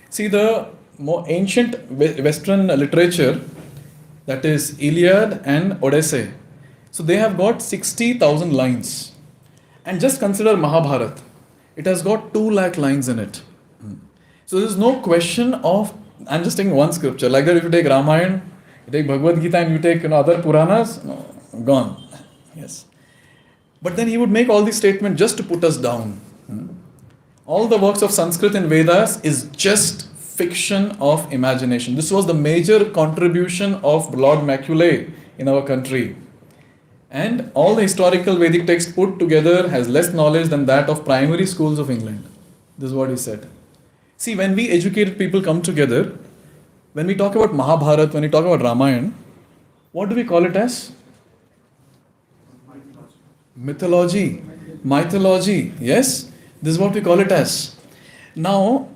See, the more ancient Western literature, that is Iliad and Odyssey. So they have got 60,000 lines. And just consider Mahabharata. It has got 2 lakh lines in it. So there is no question of, I'm just taking one scripture. Like that, if you take Ramayana, You take Bhagavad Gita and you take other Puranas, no, gone. Yes. But then he would make all these statements just to put us down. All the works of Sanskrit and Vedas is just fiction of imagination. This was the major contribution of Lord Macaulay in our country. And all the historical Vedic texts put together has less knowledge than that of primary schools of England. This is what he said. See, when we educated people come together, when we talk about Mahabharata, when we talk about Ramayana, what do we call it as? Mythology. Mythology. Yes? This is what we call it as. Now,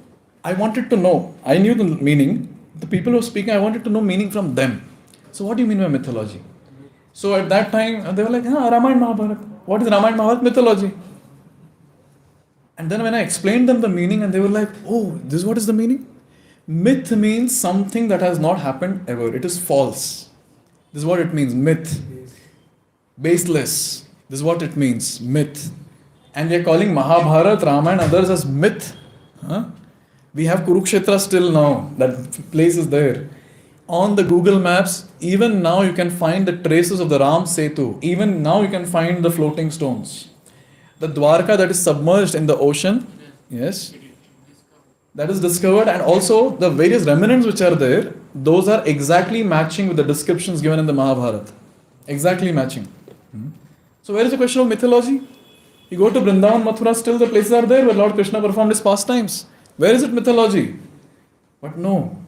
I wanted to know, I knew the meaning. The people who were speaking, I wanted to know meaning from them. So what do you mean by mythology? So at that time, they were like, Ramayana, Mahabharata. What is Ramayana, Mahabharata? Mythology. And then when I explained them the meaning, and they were like, oh, this is what is the meaning? Myth means something that has not happened ever. It is false. This is what it means, myth. Baseless. This is what it means, myth. And we are calling Mahabharata, Ramayana, others as myth. We have Kurukshetra still now. That place is there. On the Google Maps, even now you can find the traces of the Ram Setu. Even now you can find the floating stones. The Dwarka that is submerged in the ocean, yes, that is discovered, and also the various remnants which are there, those are exactly matching with the descriptions given in the Mahabharata. Exactly matching. So where is the question of mythology? You go to Vrindavan, Mathura, still the places are there where Lord Krishna performed his pastimes. Where is it mythology? But no,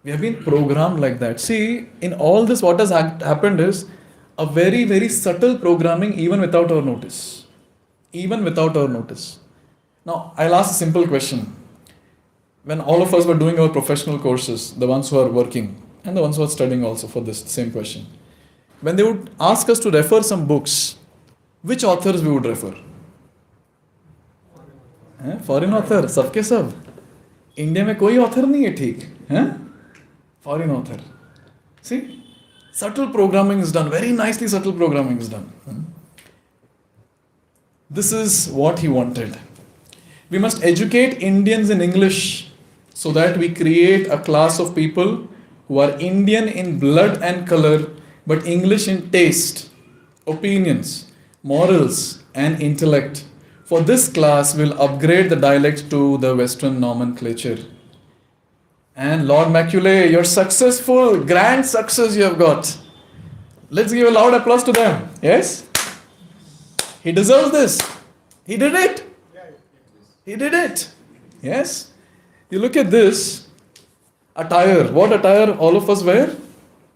we have been programmed like that. See, in all this what has happened is a very, very subtle programming even without our notice. Even without our notice. Now, I'll ask a simple question. When all of us were doing our professional courses, the ones who are working and the ones who are studying also for this same question, when they would ask us to refer some books, which authors we would refer? Foreign author, सबके सब. India में कोई author नहीं है ठीक. Foreign author. See, subtle programming is done. Very nicely subtle programming is done. This is what he wanted. We must educate Indians in English so that we create a class of people who are Indian in blood and color, but English in taste, opinions, morals, and intellect. For this class, we'll upgrade the dialect to the Western nomenclature. And Lord Macaulay, you're successful, grand success you have got. Let's give a loud applause to them. Yes? He deserves this. He did it. He did it. Yes? You look at this attire. What attire all of us wear?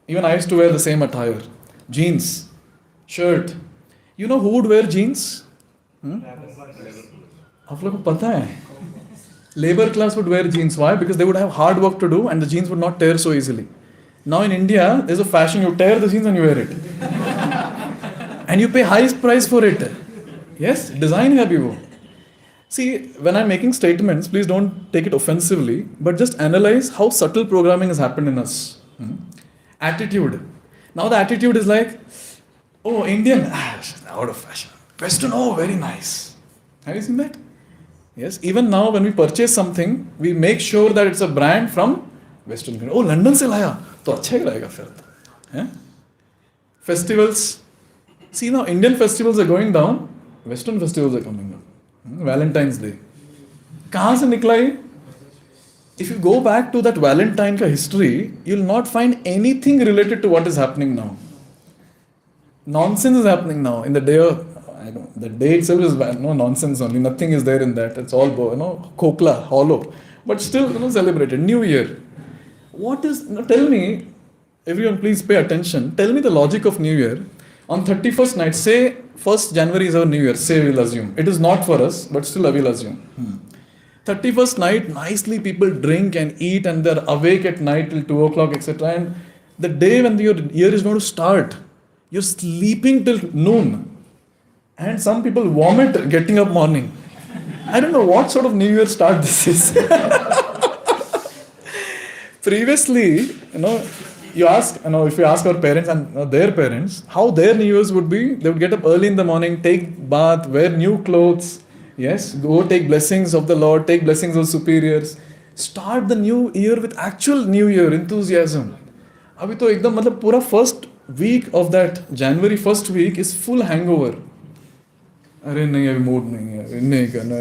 Even I used to wear the same attire. Jeans, shirt. You know who would wear jeans? आप लोगों को पता है? Labor class would wear jeans. Why? Because they would have hard work to do and the jeans would not tear so easily. Now in India, there's a fashion, you tear the jeans and you wear it. And you pay high price for it. Yes? Design hai bhi wo. See, when I'm making statements, please don't take it offensively, but just analyze how subtle programming has happened in us. Attitude. Now the attitude is like, oh, Indian, out of fashion. Western, oh, very nice. Have you seen that? Yes, even now when we purchase something, we make sure that it's a brand from Western country. Oh, London se laya, to acha hi rahega fir. Festivals. See now, Indian festivals are going down, Western festivals are coming up. Valentine's Day. कहाँ से निकला ये? If you go back to that Valentine का history, you'll not find anything related to what is happening now. Nonsense is happening now. In the day of, the day itself is no nonsense only. Nothing is there in that. It's all kokla, hollow. But still, celebrated. New Year. What is? Tell me, everyone, please pay attention. Tell me the logic of New Year. On 31st night, say 1st January is our New Year. Say we'll assume. It is not for us, but still I will assume. 31st night, nicely people drink and eat and they're awake at night till 2 o'clock, etc. And the day when your year is going to start, you're sleeping till noon. And some people vomit getting up morning. I don't know what sort of New Year start this is. Previously, you ask, if you ask our parents and their parents, how their New Year's would be, they would get up early in the morning, take bath, wear new clothes, yes, go take blessings of the Lord, take blessings of superiors, start the new year with actual New Year enthusiasm. अभी तो एकदम मतलब पूरा first week of that January first week is full hangover. अरे नहीं अभी mood नहीं है, अभी नहीं करना.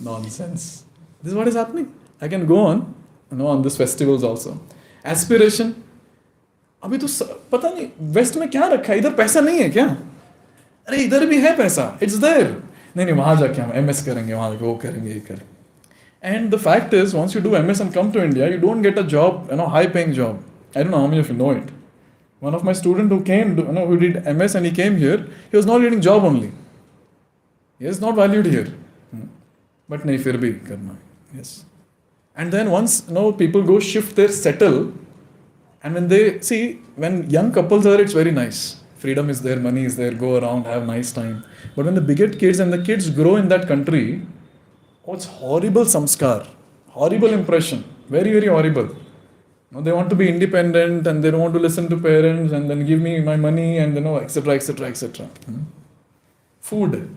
Nonsense. This is what is happening. I can go on this festivals also. Aspiration. अभी तो पता नहीं वेस्ट में क्या रखा है, इधर पैसा नहीं है क्या? अरे इधर भी है पैसा, इट्स देयर. नहीं वहां जाके हम एमएस करेंगे, वहां जाके वो करेंगे, ये करेंगे. And the fact is, once you do MS and come to India, you don't get a job, high-paying job. I don't know how many of you know it. One of my students who came, who did MS and he came here, he was not getting job only. He is not valued here. But nahi, fir bhi karna. Yes. And then once, people go shift there, settle, and when they see, when young couples are, it's very nice. Freedom is there, money is there, go around, have nice time. But when the beget kids and the kids grow in that country, it's horrible samskar, horrible impression, very, very horrible. They want to be independent and they don't want to listen to parents and then give me my money and etc., etc., etc. Food.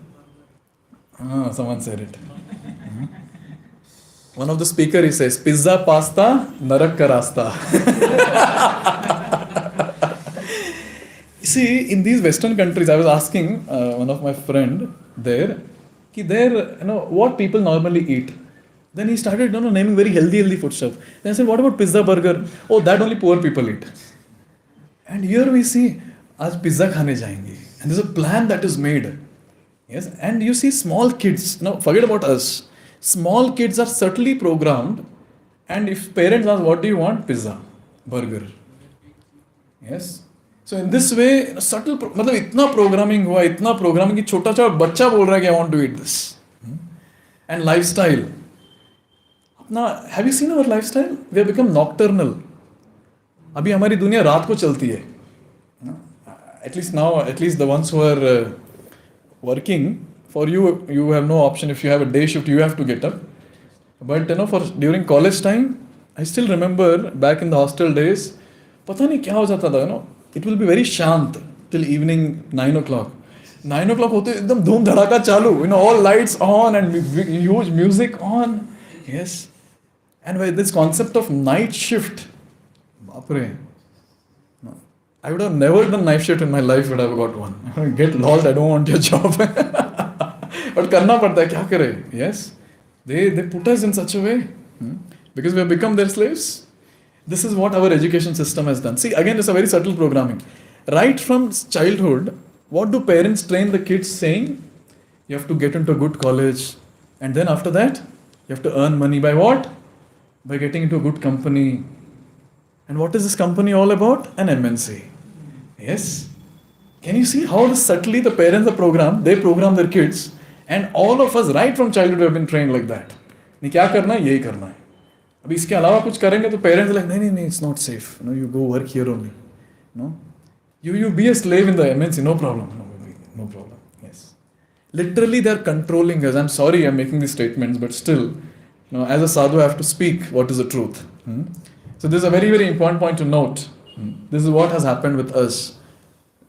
Someone said it. One of the speaker, he says, pizza, pasta, narak ka rasta. See, in these Western countries, I was asking one of my friend there, what people normally eat. Then he started, naming very healthy food stuff. Then I said, what about pizza, burger? Oh, that only poor people eat. And here we see, aaj pizza khane jayenge. And there's a plan that is made. Yes, and you see small kids, forget about us. Small kids are subtly programmed. And if parents ask, what do you want? Pizza, burger. Yes. So in this way, subtle, मतलब इतना programming हुआ, इतना programming कि छोटा बच्चा बोल रहा है कि I want to eat this. And lifestyle. अपना, have you seen our lifestyle? We have become nocturnal. अभी हमारी दुनिया रात को चलती है. At least now, at least the ones who are working, for you have no option. If you have a day shift, you have to get up. But for during college time, I still remember back in the hostel days, पता नहीं क्या हो जाता था, it will be very shant till evening 9 o'clock. 9 o'clock होते एकदम धूम धड़ाका चालू, all lights on and huge music on. Yes. And with this concept of night shift, बापरे. I would have never done night shift in my life, would have got one. Get lost, I don't want your job. But करना पड़ता है, क्या करे? Yes. They put us in such a way. Because we have become their slaves. This is what our education system has done. See, again, it's a very subtle programming. Right from childhood, what do parents train the kids saying? You have to get into a good college. And then after that, you have to earn money by what? By getting into a good company. And what is this company all about? An MNC. Yes. Can you see how subtly the parents are programmed? They program their kids. And all of us, right from childhood, have been trained like that. नहीं क्या करना है, यही करना है. अभी इसके अलावा कुछ करेंगे तो पेरेंट्स लाइक नहीं it's not safe. You go work here only. You be a slave in the MNC, no problem. No problem. Yes. Literally they are controlling us. I'm sorry I'm making these statements, but still, as a sadhu I have to speak what is the truth. So this is a very, very important point to note. This is what has happened with us.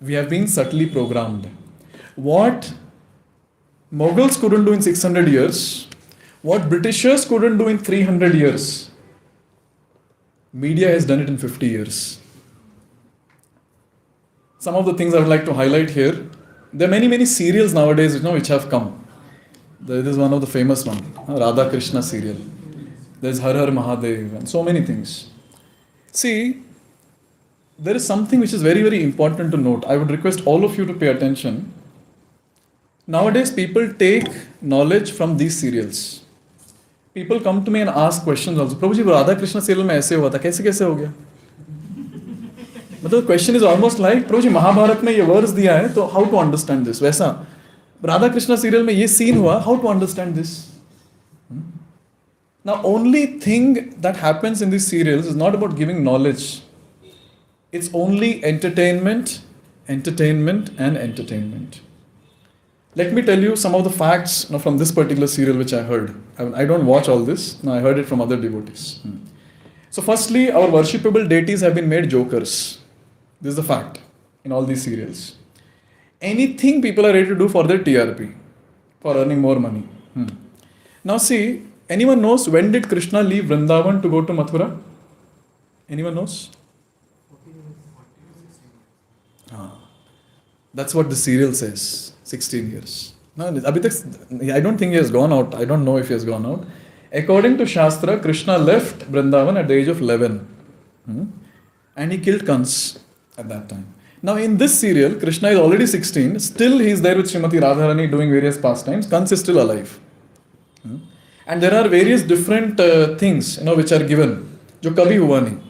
We have been subtly programmed. What Mughals couldn't do in 600 years, what Britishers couldn't do in 300 years, media has done it in 50 years. Some of the things I would like to highlight here. There are many, many serials nowadays which have come. There is one of the famous one, Radha Krishna serial. There's Har Har Mahadev and so many things. See, there is something which is very, very important to note. I would request all of you to pay attention. Nowadays, people take knowledge from these serials. People come to me and ask questions also. Prabhuji, Radha Krishna serial में ऐसे हुआ था, कैसे हो गया? मतलब question is almost like, Prabhuji, Mahabharat में ये verse दिया है, तो how to understand this? वैसा, Radha Krishna serial में ये scene हुआ, how to understand this? Now, only thing that happens in these serials is not about giving knowledge. It's only entertainment, and entertainment. Let me tell you some of the facts from this particular serial which I heard. I don't watch all this. I heard it from other devotees. So firstly, our worshipable deities have been made jokers. This is the fact in all these serials. Anything people are ready to do for their TRP, for earning more money. Now see, anyone knows when did Krishna leave Vrindavan to go to Mathura? Anyone knows? That's what the serial says. 16 years. No, abhi tak, I don't think he has gone out. I don't know if he has gone out. According to Shastra, Krishna left Vrindavan at the age of 11. And he killed Kans at that time. Now in this serial, Krishna is already 16. Still he is there with Srimati Radharani doing various pastimes. Kans is still alive. And there are various different things, which are given. Jo kabhi hua nahi.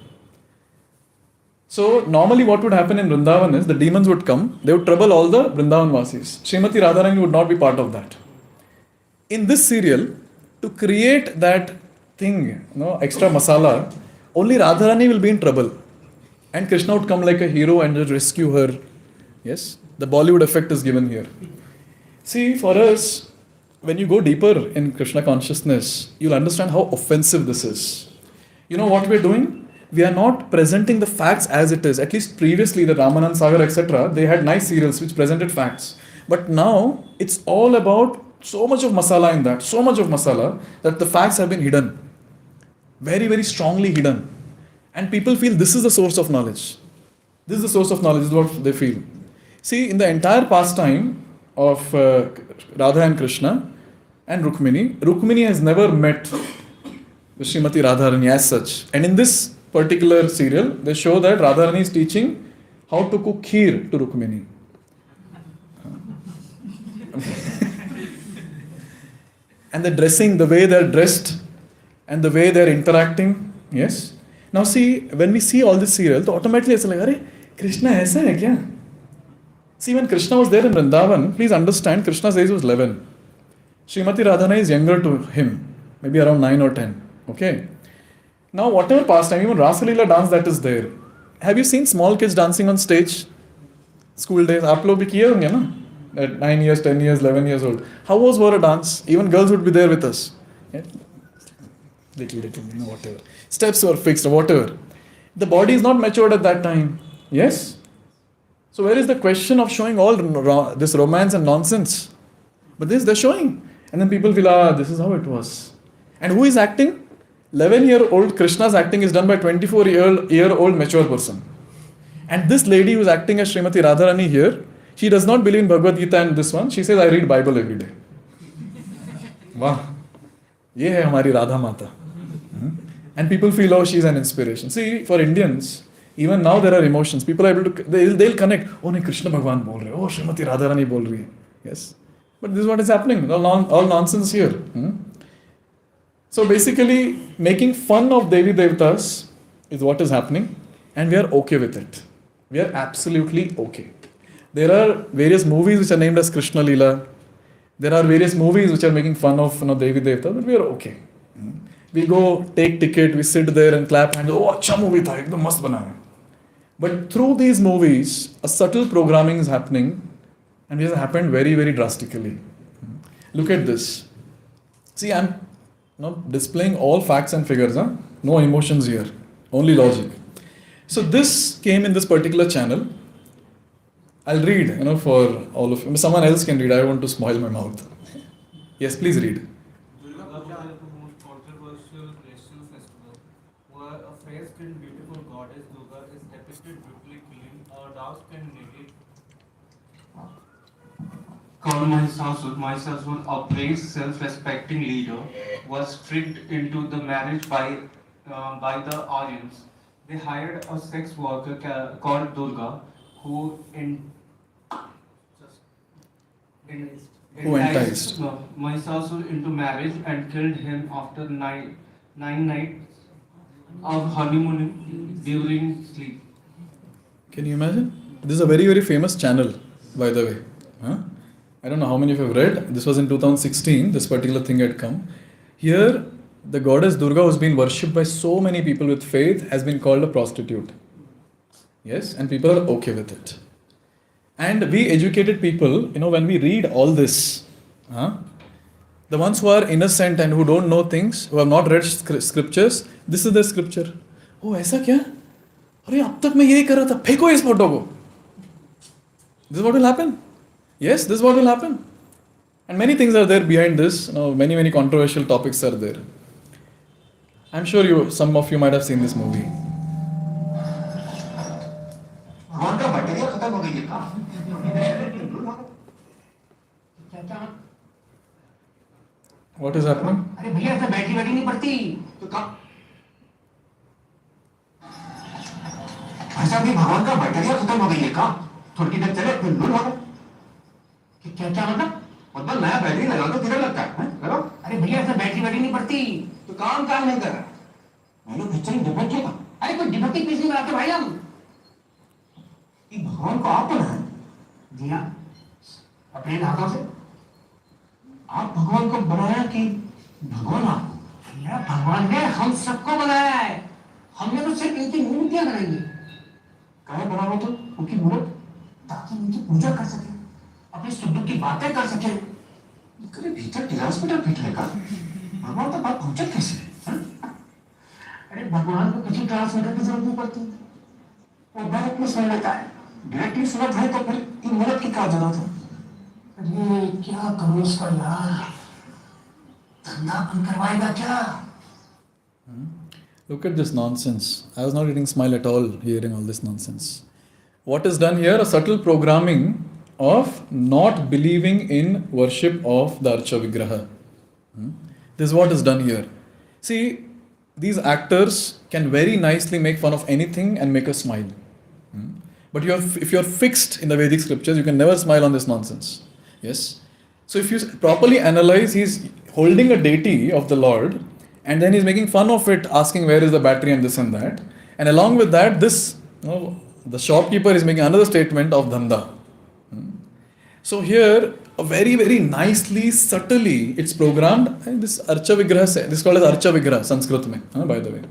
So normally what would happen in Vrindavan is the demons would come, they would trouble all the Vrindavan Vasis. Srimati Radharani would not be part of that. In this serial, to create that thing, extra masala, only Radharani will be in trouble. And Krishna would come like a hero and just rescue her. Yes, the Bollywood effect is given here. See, for us, when you go deeper in Krishna consciousness, you'll understand how offensive this is. You know what we're doing? We are not presenting the facts as it is. At least previously, the Ramanand Sagar, etc., they had nice serials which presented facts. But now, it's all about so much of masala in that, so much of masala, that the facts have been hidden. Very, very strongly hidden. And people feel this is the source of knowledge. This is the source of knowledge, this is what they feel. See, in the entire pastime of Radha and Krishna and Rukmini has never met with Srimati Radharani as such. And in this particular serial, they show that Radharani is teaching how to cook kheer to Rukmini. And the dressing, the way they are dressed and the way they are interacting. Yes. Now see, when we see all this serial, तो automatically it's like, अरे Krishna ऐसा है क्या? See, when Krishna was there in Vrindavan, please understand, Krishna's age was 11. Srimati Radharani is younger to him, maybe around 9 or 10. Okay. Now, whatever pastime, even Rasalila dance that is there. Have you seen small kids dancing on stage? School days, आप लोग भी किए होंगे ना? At 9 years, 10 years, 11 years old. How was a dance? Even girls would be there with us. Yeah? Little, whatever. Steps were fixed, whatever. The body is not matured at that time. Yes? So where is the question of showing all this romance and nonsense? But this they're showing. And then people feel, this is how it was. And who is acting? 11-year-old Krishna's acting is done by 24-year-old mature person. And this lady who is acting as Srimati Radharani here, she does not believe in Bhagavad Gita and this one. She says, I read Bible every day. Wow. Ye hai hamari Radha Mata. And people feel, oh, she's an inspiration. See, for Indians, even now there are emotions. People are able to, they'll connect. Oh, nahi, Krishna Bhagwan bol rahe. Oh, Srimati Radharani bol rahi hai. Yes. But this is what is happening. All nonsense here. So basically, making fun of Devi Devatas is what is happening. And we are okay with it. We are absolutely okay. There are various movies which are named as Krishna Leela. There are various movies which are making fun of Devi Devata, but we are okay. We go take ticket, we sit there and clap hands. Oh, acha movie tha, ekdam mast bana hai. But through these movies, a subtle programming is happening, and it has happened very, very drastically. Look at this. See, I'm displaying all facts and figures. No emotions here, only logic. So this came in this particular channel. I'll read, for all of you. Someone else can read. I want to spoil my mouth. Yes, please read. Durga Puja is the most controversial racial festival, where a fair-skinned, beautiful goddess Durga is depicted brutally killing a dark-skinned native called Mahishasur, a brave, self-respecting leader, was tricked into the marriage by the Aryans. They hired a sex worker called Durga, who enticed Mahishasur into marriage and killed him after nine nights of honeymoon during sleep. Can you imagine? This is a very, very famous channel, by the way. I don't know how many of you have read. This was in 2016, this particular thing had come. Here, the goddess Durga, who's been worshipped by so many people with faith, has been called a prostitute. Yes, and people are okay with it. And we educated people, when we read all this, the ones who are innocent and who don't know things, who have not read scriptures, this is the scripture. Oh, ऐसा क्या? अरे अब तक मैं यही कर रहा था, फेंको इस फोटो को. This is what will happen. Yes, this is what will happen. And many things are there behind this. Many, many controversial topics are there. I'm sure some of you might have seen this movie. What is happening? अरे भैया ऐसे battery battery नहीं पड़ती तो कब ऐसा भी भगवान का बैटरिया खत्म हो गई है का थोड़ी देर चले फिर लूट हो गए क्या क्या मतलब नया बैटरी लगा दो किधर लगता है लगा अरे भैया ऐसे बैटरी बैटरी नहीं पड़ती तो काम नहीं कर रहा मैंने पिक्चर डिबक किया अरे कोई डिबक की पीस नहीं बनाते भाई हम ये भगवान को आप बनाए जी हाँ अपने हाथों से आप भगवान को बनाया कि भगवान आपको भैया भगवान ने हम सबको बनाया है हमने तो सिर्फ इनकी मूर्तियां बनाई है कहा बना हो तो उनकी मूर्त ताकि उनकी पूजा कर सके अपने सुख दुख की बातें कर सके कभी भीतर ट्रांसमीटर बैठेगा भगवान तक बात पहुंचे कैसे अरे भगवान को किसी ट्रांसमीटर की जरूरत नहीं पड़ती वो डायरेक्टली सुन लेता है डायरेक्टली सुना है तो फिर इन मूर्त की क्या जरूरत है अरे क्या करूं इसका यार धंधा बंद करवाएगा क्या Look at this nonsense. I was not getting smile at all hearing all this nonsense. What is done here? A subtle programming of not believing in worship of the Archa Vigraha. This is what is done here. See, these actors can very nicely make fun of anything and make us smile. But if you're fixed in the Vedic scriptures, you can never smile on this nonsense. Yes? So if you properly analyze, he's holding a deity of the Lord and then he's making fun of it, asking where is the battery and this and that. And along with that, the shopkeeper is making another statement of dhanda. So here, very, very nicely, subtly, it's programmed. And this Archa Vigraha, this is called as Archa Vigraha, Sanskrit mein, by the way.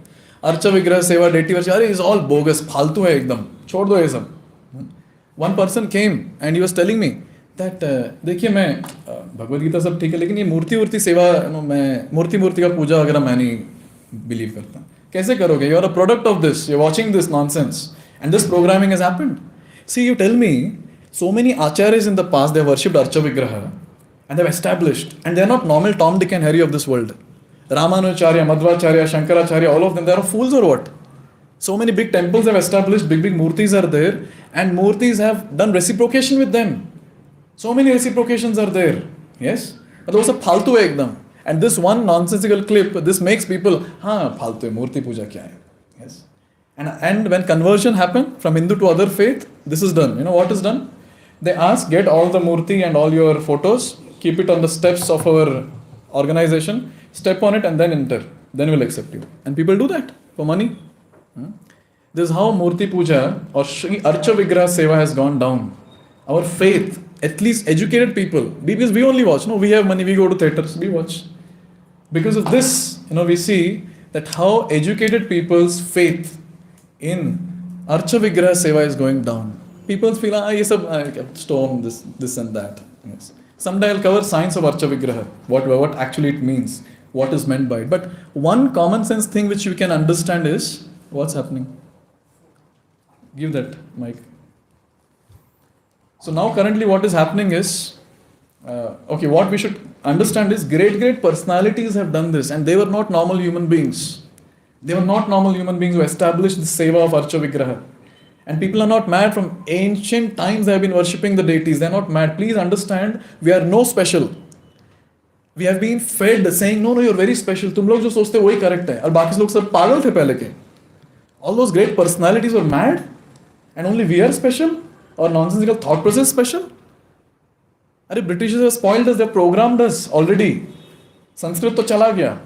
Archa Vigraha Seva deity worship, is all bogus, phaltu hai ekdam. Chhod do ye sab. One person came and he was telling me that, देखिए मैं भगवद गीता सब ठीक है लेकिन ये मूर्ति सेवा मैं मूर्ति का पूजा वगैरह मैं नहीं बिलीव करता. कैसे करोगे? You are a product of this. You are watching this nonsense. And this programming has happened. See, you tell me, so many acharyas in the past, they worshipped Archa Vigraha and they have established, and they are not normal Tom, Dick and Harry of this world. Ramanujacharya, Madhvacharya, Shankaracharya, all of them, they are fools or what? So many big temples have established, big murtis are there, and murtis have done reciprocation with them. So many reciprocations are there. Yes? But those are phaltu hai ekdam. And this one nonsensical clip, this makes people, phaltu hai, murti puja kya hai? Yes? And when conversion happened from Hindu to other faith, this is done. You know what is done? They ask, get all the murti and all your photos, keep it on the steps of our organization, step on it and then enter. Then we'll accept you. And people do that for money. This is how Murti Puja or Archa Vigraha Seva has gone down. Our faith, at least educated people, because we only watch, we have money, we go to theatres, we watch. Because of this, we see that how educated people's faith in Archa Vigraha Seva is going down. People feel, yes, stone, this and that. Yes. Someday I'll cover science of Archa Vigraha, what actually it means, what is meant by it. But one common sense thing which you can understand is, what's happening? Give that mic. So now currently what is happening is, what we should understand is great personalities have done this and they were not normal human beings. They were not normal human beings who established the seva of Archa Vigraha. And people are not mad. From ancient times they have been worshipping the deities. They are not mad. Please understand, we are no special. We have been fed saying, no, you're very special. तुम लोग जो सोचते हो वही correct है. और बाकी लोग सब पागल थे पहले के. All those great personalities were mad. And only we are special? Or nonsensical thought process special? अरे Britishers have spoiled us. They have programmed us already. Sanskrit तो चला गया.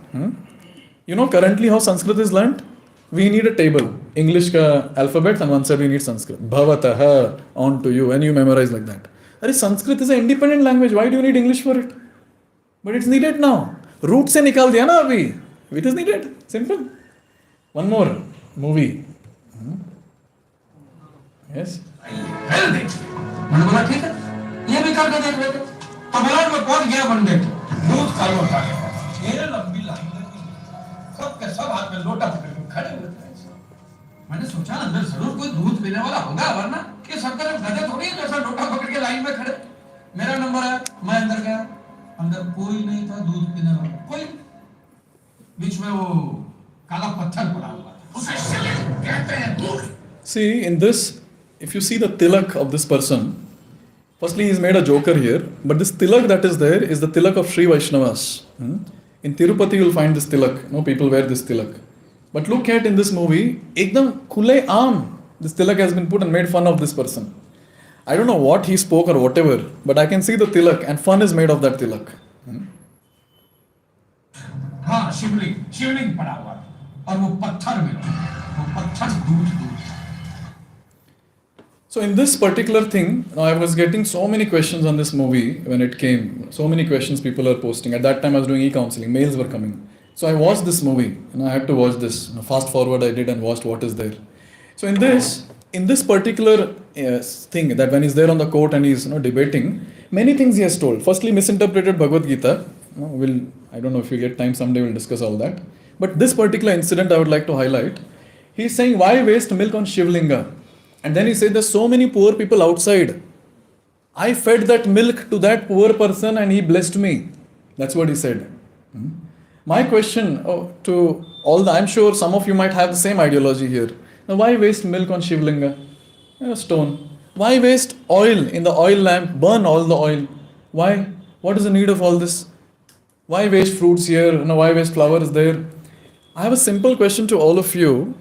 You know currently how Sanskrit is learnt? We need a table. English ka alphabets and one side we need Sanskrit. Bhavatah, on to you, and you memorize like that. Arey, Sanskrit is an independent language. Why do you need English for it? But it's needed now. Root se nikal diya na abhi. It is needed. Simple. One more movie. Yes? मैंने बोला ठीक है ये भी करके देख लेते तमिलनाडु में पहुंच गया मंदिर दूध का लोटा ये लंबी लाइन सब के सब हाथ में लोटा पकड़ के खड़े हुए थे मैंने सोचा अंदर जरूर कोई दूध पीने वाला होगा वरना ये सब तरफ गधे थोड़ी है जैसा लोटा पकड़ के लाइन में खड़े मेरा नंबर है मैं अंदर गया अंदर कोई नहीं था दूध पीने वाला कोई बीच में वो काला पत्थर पड़ा हुआ उसे कहते हैं दूध. See, in this, if you see the tilak of this person, firstly he's made a joker here, but this tilak that is there is the tilak of Sri Vaishnavas. In Tirupati, you'll find this tilak. People wear this tilak. But look at in this movie, ekdam khule aam. This tilak has been put and made fun of this person. I don't know what he spoke or whatever, but I can see the tilak and fun is made of that tilak. हाँ शिवलिंग पड़ा हुआ है और वो पत्थर में वो पत्थर दूध So in this particular thing, I was getting so many questions on this movie when it came. So many questions people are posting. At that time I was doing e-counseling. Mails were coming. So I watched this movie and I had to watch this. Fast forward I did and watched what is there. So in this particular thing, that when he's there on the court and he's debating, many things he has told. Firstly, misinterpreted Bhagavad Gita. I don't know if we get time someday we'll discuss all that. But this particular incident I would like to highlight. He's saying, why waste milk on Shivlinga? And then he said, there's so many poor people outside. I fed that milk to that poor person and he blessed me. That's what he said. My question to all I'm sure some of you might have the same ideology here. Now, why waste milk on Shivlinga? A stone. Why waste oil in the oil lamp? Burn all the oil. Why? What is the need of all this? Why waste fruits here? Why waste flowers there? I have a simple question to all of you,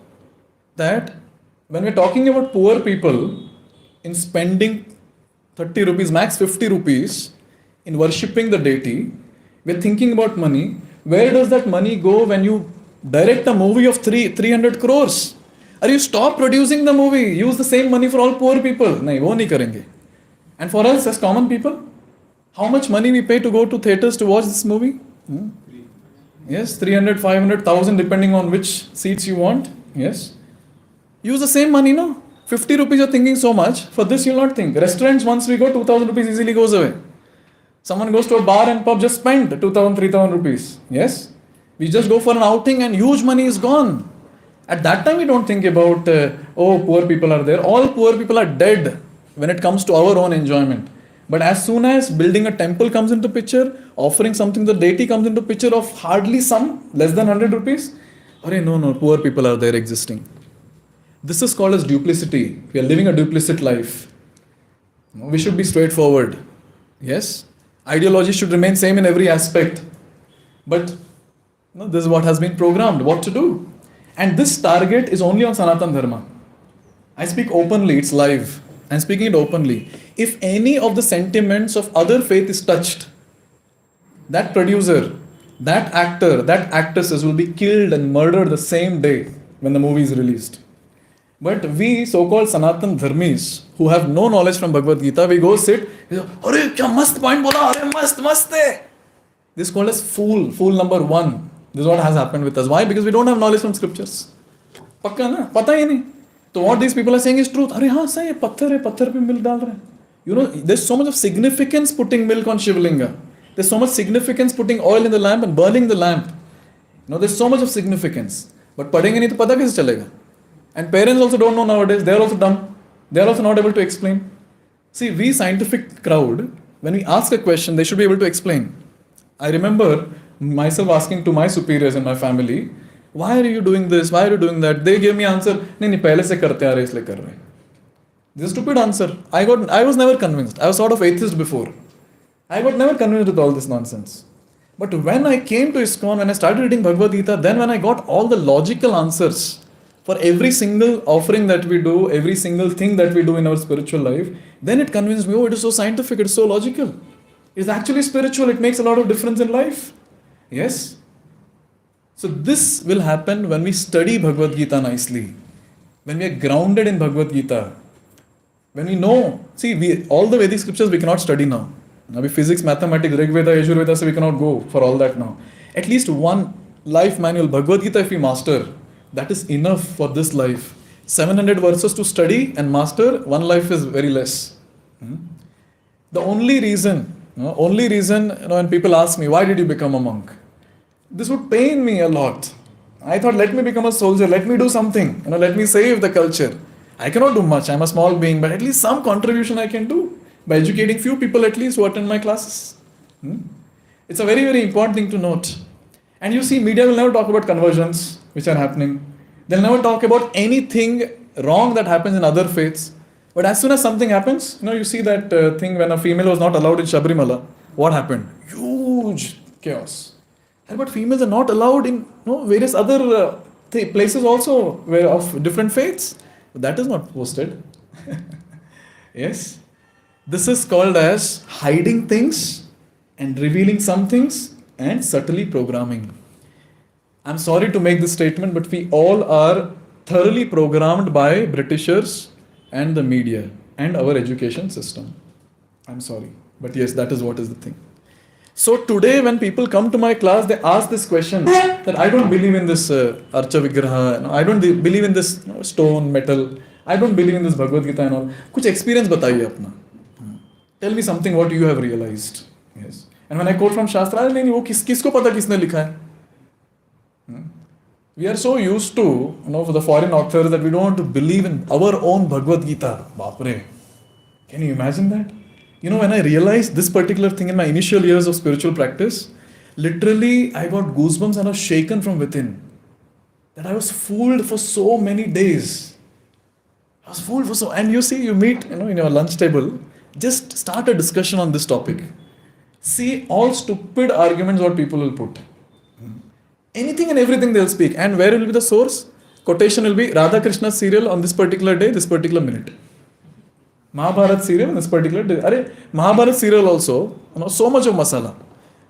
that when we're talking about poor people in spending 30 rupees, max 50 rupees in worshipping the deity, we're thinking about money. Where does that money go when you direct a movie of 300 crores? Or you stop producing the movie, use the same money for all poor people? Nahin, wo nahi karenge. And for us as common people, how much money we pay to go to theatres to watch this movie? Yes, 300, 500,000 depending on which seats you want. Yes. Use the same money, no? 50 rupees you're thinking so much. For this you'll not think. Restaurants, once we go, 2,000 rupees easily goes away. Someone goes to a bar and pub, just spend 2,000, 3,000 rupees. Yes? We just go for an outing and huge money is gone. At that time we don't think about, poor people are there. All poor people are dead when it comes to our own enjoyment. But as soon as building a temple comes into picture, offering something to the deity comes into picture of hardly some, less than 100 rupees, no, poor people are there existing. This is called as duplicity. We are living a duplicit life. We should be straightforward. Yes? Ideology should remain same in every aspect. But this is what has been programmed, what to do. And this target is only on Sanatan Dharma. I speak openly, it's live. I'm speaking it openly. If any of the sentiments of other faith is touched, that producer, that actor, that actresses will be killed and murdered the same day when the movie is released. But we so-called Sanatan Dharmis, who have no knowledge from Bhagavad Gita, we go sit, "Arey, kya mast point bola, arey mast hai." This is called as fool number one. This is what has happened with us. Why? Because we don't have knowledge from scriptures. Pakka na, pata hi nahi. So what these people are saying is truth. Arey haan, sahi hai, patthar pe milk dal rahe. There's so much of significance putting milk on Shivlinga. There's so much significance putting oil in the lamp and burning the lamp. There's so much of significance. But padhenge nahi to pata kaise chalega? And parents also don't know nowadays. They are also dumb. They are also not able to explain. See, we scientific crowd, when we ask a question, they should be able to explain. I remember myself asking to my superiors in my family, why are you doing this? Why are you doing that? They gave me answer, nahi, pehle se karte aa rahe, isliye kar rahe. This is a stupid answer. I was never convinced. I was sort of atheist before. I got never convinced with all this nonsense. But when I came to ISKCON, when I started reading Bhagavad Gita, then when I got all the logical answers for every single offering that we do, every single thing that we do in our spiritual life, then it convinced me, it is so scientific, it is so logical. It's actually spiritual, it makes a lot of difference in life. Yes? So this will happen when we study Bhagavad Gita nicely. When we are grounded in Bhagavad Gita. When we know, all the Vedic scriptures we cannot study now. Now physics, mathematics, Rig Veda, Yajur Veda, so we cannot go for all that now. At least one life manual, Bhagavad Gita, if we master, that is enough for this life. 700 verses to study and master, one life is very less. The only reason, when people ask me, why did you become a monk? This would pain me a lot. I thought, let me become a soldier, let me do something, let me save the culture. I cannot do much, I'm a small being, but at least some contribution I can do by educating few people at least who attend my classes. It's a very, very important thing to note. And you see, media will never talk about conversions which are happening. They'll never talk about anything wrong that happens in other faiths. But as soon as something happens, you see that thing when a female was not allowed in Sabrimala, what happened? Huge chaos. But females are not allowed in various other places also where of different faiths. That is not posted. Yes. This is called as hiding things and revealing some things and subtly programming. I'm sorry to make this statement, but we all are thoroughly programmed by Britishers and the media and our education system. I'm sorry. But yes, that is what is the thing. So today when people come to my class, they ask this question that I don't believe in this Archa Vigraha, I don't believe in this stone, metal, I don't believe in this Bhagavad Gita and all. कुछ experience बताइए अपना. Tell me something what you have realized. Yes. And when I quote from Shastra, नहीं वो किसको पता किसने लिखा है? We are so used to, for the foreign authors that we don't want to believe in our own Bhagavad Gita. Bapre. Can you imagine that? When I realized this particular thing in my initial years of spiritual practice, literally I got goosebumps and I was shaken from within. That I was fooled for so many days. I was fooled for so, and you meet, in your lunch table, just start a discussion on this topic. See all stupid arguments what people will put. Anything and everything they'll speak. And where will be the source? Quotation will be Radha Krishna serial on this particular day, this particular minute. Mahabharat serial on this particular day. Mahabharat serial also, so much of masala.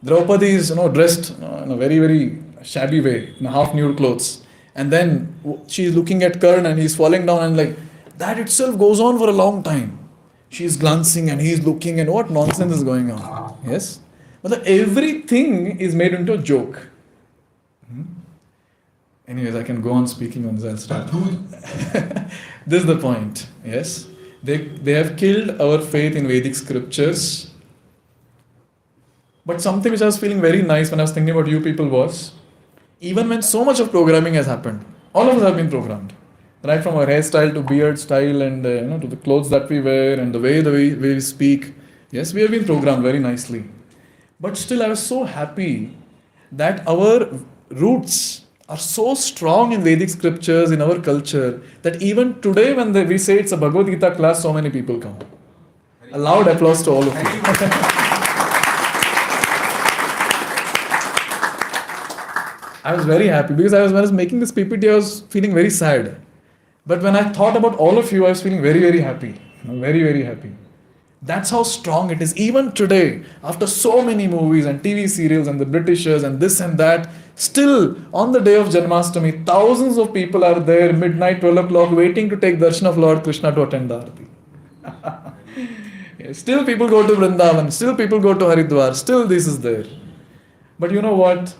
Draupadi is, dressed in a very, very shabby way, in half nude clothes. And then she is looking at Karn and he's falling down and that itself goes on for a long time. She is glancing and he is looking and what nonsense is going on. Yes? But everything is made into a joke. Anyways, I can go on speaking on this. I'll start. This is the point. Yes? They have killed our faith in Vedic scriptures. But something which I was feeling very nice when I was thinking about you people was, even when so much of programming has happened, all of us have been programmed. Right from our hairstyle to beard style and to the clothes that we wear and the way we speak. Yes, we have been programmed very nicely. But still I was so happy that our roots are so strong in Vedic scriptures, in our culture, that even today when we say it's a Bhagavad Gita class, so many people come. A loud applause to all of you. I was very happy because when I was making this PPT, I was feeling very sad. But when I thought about all of you, I was feeling very, very happy. Very, very happy. That's how strong it is. Even today, after so many movies and TV serials and the Britishers and this and that, still on the day of Janmashtami, thousands of people are there, midnight, 12 o'clock, waiting to take darshan of Lord Krishna to attend the Aarti. Yes, still people go to Vrindavan, still people go to Haridwar, still this is there. But you know what?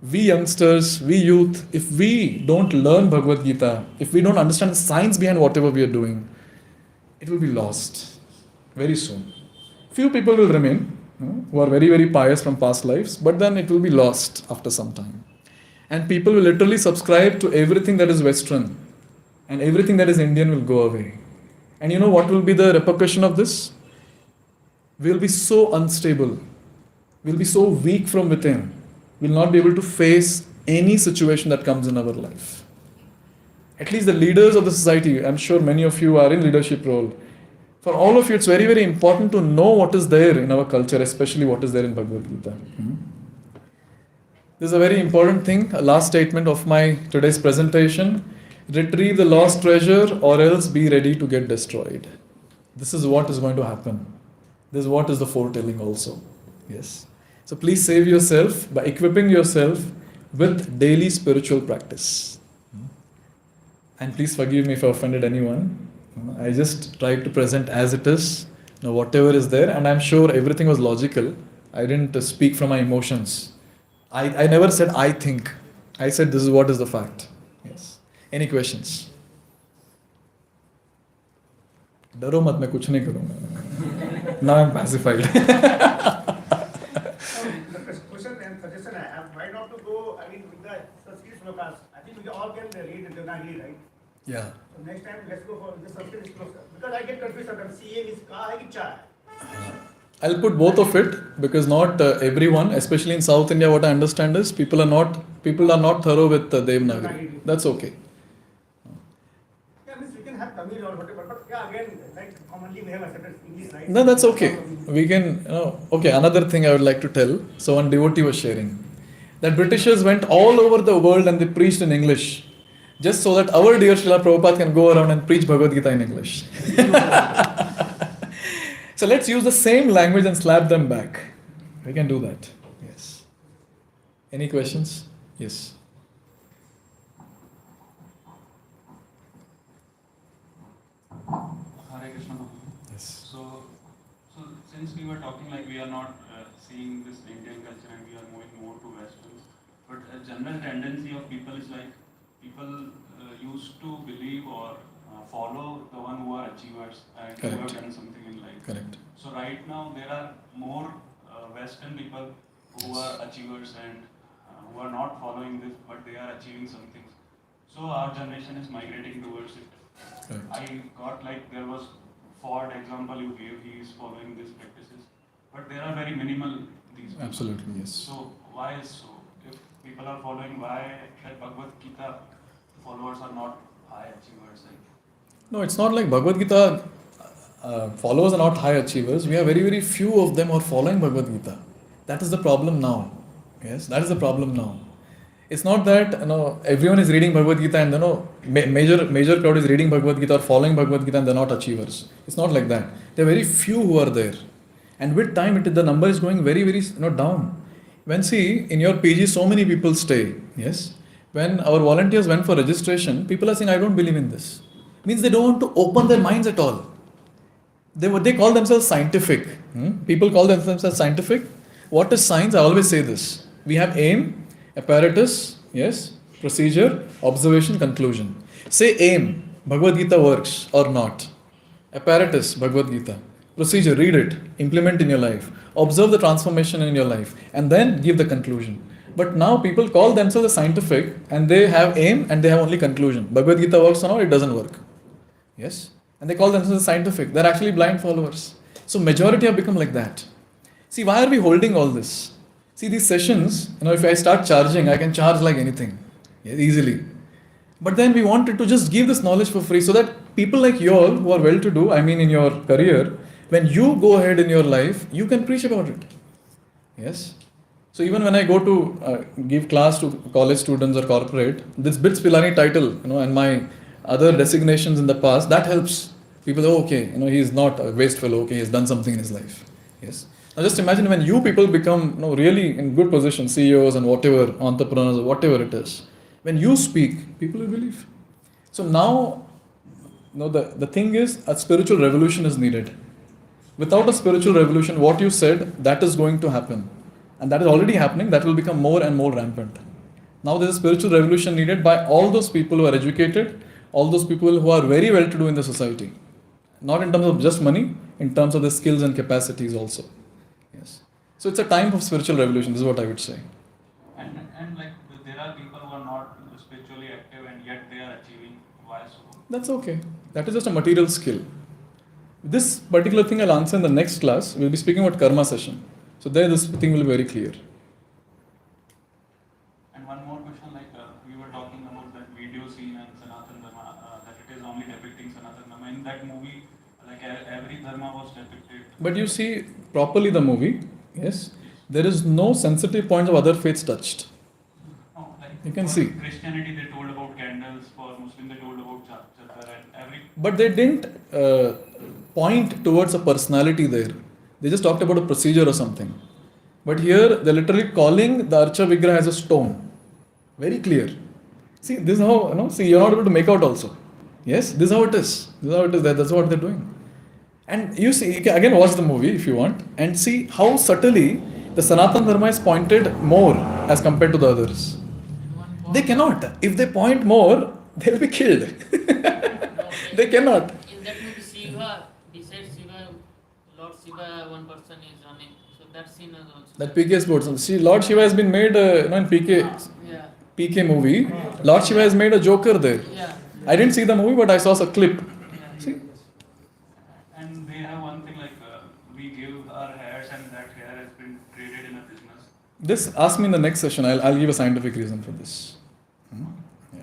We youngsters, we youth, if we don't learn Bhagavad Gita, if we don't understand the science behind whatever we are doing, it will be lost very soon. Few people will remain who are very, very pious from past lives, but then it will be lost after some time. And people will literally subscribe to everything that is Western, and everything that is Indian will go away. And you know what will be the repercussion of this? We will be so unstable. We will be so weak from within. We will not be able to face any situation that comes in our life. At least the leaders of the society, I'm sure many of you are in leadership role. For all of you, it's very, very important to know what is there in our culture, especially what is there in Bhagavad Gita. This is a very important thing, a last statement of my today's presentation. Retrieve the lost treasure or else be ready to get destroyed. This is what is going to happen. This is what is the foretelling also. Yes. So please save yourself by equipping yourself with daily spiritual practice. And please forgive me if I offended anyone. I just tried to present as it is, whatever is there, and I'm sure everything was logical. I didn't speak from my emotions. I never said I think. I said this is what is the fact. Yes. Any questions? डरो मत, मैं कुछ नहीं करूँगा. Now I'm pacified. Question and suggestion I have. Why not to go? With the Sanskrit slokas. I think we all can read the Devanagari, right? Yeah. So next time let's go for the Sanskrit slokas. Because I get confused sometimes. CA is ka hai ki cha hai? I'll put both of it because not everyone, especially in South India, what I understand is people are not thorough with Devanagari. That's okay. Yeah, means we can have Tamil or whatever, but yeah, again, like commonly we have accepted English, right? No, that's okay. We can, okay, another thing I would like to tell. So one devotee was sharing. that Britishers went all over the world and they preached in English, just so that our dear Srila Prabhupada can go around and preach Bhagavad Gita in English. So let's use the same language and slap them back. We can do that. Yes. Any questions? Yes. Hare Krishna. Yes. So since we were talking like we are not seeing this Indian culture and we are moving more to Western, but a general tendency of people is like people used to believe or follow the one who are achievers and who have done something in life. Correct. So right now there are more Western people who are achievers and who are not following this, but they are achieving something. So our generation is migrating towards it. Correct. I got like there was Ford example you gave, he is following these practices, but they are very minimal these people. Absolutely, yes. So why is so? If people are following, why that Bhagavad Gita followers are not high achievers? Like, No, it's not like Bhagavad Gita followers are not high achievers. We have very, very few of them who are following Bhagavad Gita. That is the problem now. Yes, that is the problem now. It's not that everyone is reading Bhagavad Gita and major crowd is reading Bhagavad Gita or following Bhagavad Gita and they're not achievers. It's not like that. There are very few who are there, and with time the number is going very, very down. When see in your PG so many people stay. Yes, when our volunteers went for registration, people are saying I don't believe in this. Means they don't want to open their minds at all. They call themselves scientific. People call themselves as scientific. What is science? I always say this. We have aim, apparatus, yes, procedure, observation, conclusion. Say aim, Bhagavad Gita works or not. Apparatus, Bhagavad Gita. Procedure, read it, implement in your life. Observe the transformation in your life and then give the conclusion. But now people call themselves as scientific and they have aim and they have only conclusion. Bhagavad Gita works or not, it doesn't work. Yes? And they call themselves scientific. They're actually blind followers. So majority have become like that. See, why are we holding all this? See, these sessions, if I start charging, I can charge like anything. Yeah, easily. But then we wanted to just give this knowledge for free so that people like you all who are well-to-do, in your career, when you go ahead in your life, you can preach about it. Yes? So even when I go to give class to college students or corporate, this BITS Pilani title, and my other designations in the past, that helps. People say, okay, he is not a waste fellow, okay, he has done something in his life. Yes. Now just imagine when you people become really in good position, CEOs and whatever, entrepreneurs or whatever it is. When you speak, people will believe. So now, the thing is, a spiritual revolution is needed. Without a spiritual revolution, what you said, that is going to happen. And that is already happening, that will become more and more rampant. Now there is a spiritual revolution needed by all those people who are educated, all those people who are very well to do in the society. Not in terms of just money, in terms of the skills and capacities also. Yes. So it's a time of spiritual revolution, this is what I would say. And like there are people who are not spiritually active and yet they are achieving. Why so? That's okay. That is just a material skill. This particular thing I'll answer in the next class. We'll be speaking about karma session. So there this thing will be very clear. And one more question, like we were talking about that video scene and Sanatana Dharma, that it is only depicting Sanatana Dharma. In that movie, like every dharma was depicted. But you see properly the movie, yes, there is no sensitive points of other faiths touched. No, like You can for see. Christianity they told about candles, for Muslim they told about chadar and every. But they didn't point towards a personality there. They just talked about a procedure or something. But here they're literally calling the Archa Vigraha as a stone. Very clear. See, this is how, see, you're not able to make out also. Yes, this is how it is. This is how it is. That's what they're doing. And you see, you can again watch the movie if you want and see how subtly the Sanatana Dharma is pointed more as compared to the others. They cannot. If they point more, they'll be killed. They cannot. In that movie, Shiva, besides Shiva, Lord Shiva, one person is running. So that scene is also. That PK Sports. See, Lord Shiva has been made in PK movie. Lord Shiva has made a Joker there. Yeah. I didn't see the movie, but I saw a clip. See? And they have one thing like we give our hairs and that hair has been traded in a business. This, ask me in the next session. I'll give a scientific reason for this. Yeah.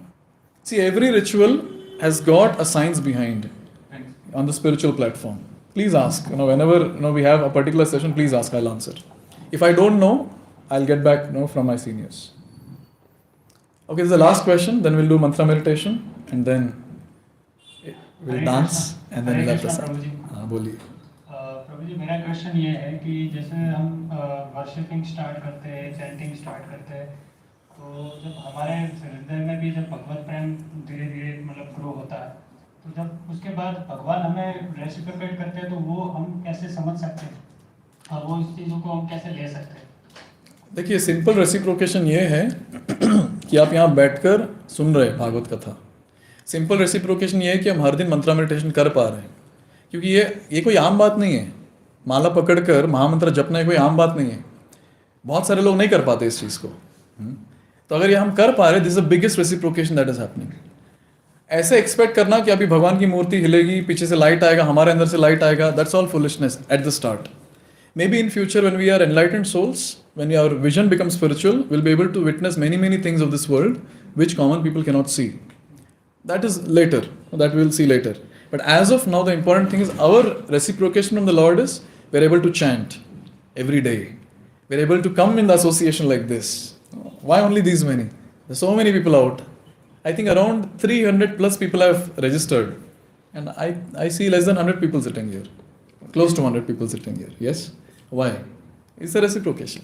See, every ritual has got a science behind Thanks. on the spiritual platform. Please ask. Whenever we have a particular session, please ask. I'll answer. If I don't know, I'll get back from my seniors. Okay, this is the last question. Then we'll do mantra meditation, and then we'll dance, and then we'll have prasad. हाँ बोलिए. प्रभु जी, मेरा question ये है कि जैसे हम worshipping start करते हैं, चैंटिंग स्टार्ट करते हैं, तो जब हमारे हृदय में भी जब भगवत प्रेम धीरे धीरे मतलब ग्रो होता है, तो जब उसके बाद भगवान हमें रेसिप्रोकेट करते हैं, तो वो हम कैसे समझ सकते हैं और वो इस चीज़ों को हम कैसे ले सकते हैं? देखिए, सिंपल रेसिप्रोकेशन ये है कि आप यहाँ बैठकर सुन रहे हैं भागवत कथा. सिंपल रेसिप्रोकेशन ये है कि हम हर दिन मंत्रा मेडिटेशन कर पा रहे हैं, क्योंकि ये कोई आम बात नहीं है. माला पकड़कर महामंत्र जपना कोई आम बात नहीं है. बहुत सारे लोग नहीं कर पाते इस चीज़ को. तो अगर ये हम कर पा रहे, this is the biggest reciprocation that is happening. ऐसे एक्सपेक्ट करना कि अभी भगवान की मूर्ति हिलेगी, पीछे से लाइट आएगा, हमारे अंदर से लाइट आएगा, that's all foolishness at the start. Maybe in future, when we are enlightened souls, when our vision becomes spiritual, we'll be able to witness many things of this world which common people cannot see. That is later. That we will see later. But as of now, the important thing is our reciprocation from the Lord is we're able to chant every day. We're able to come in the association like this. Why only these many? There's so many people out. I think around 300 plus people have registered. And I see less than 100 people sitting here. Close to 100 people sitting here. Yes? Why? It's a reciprocation.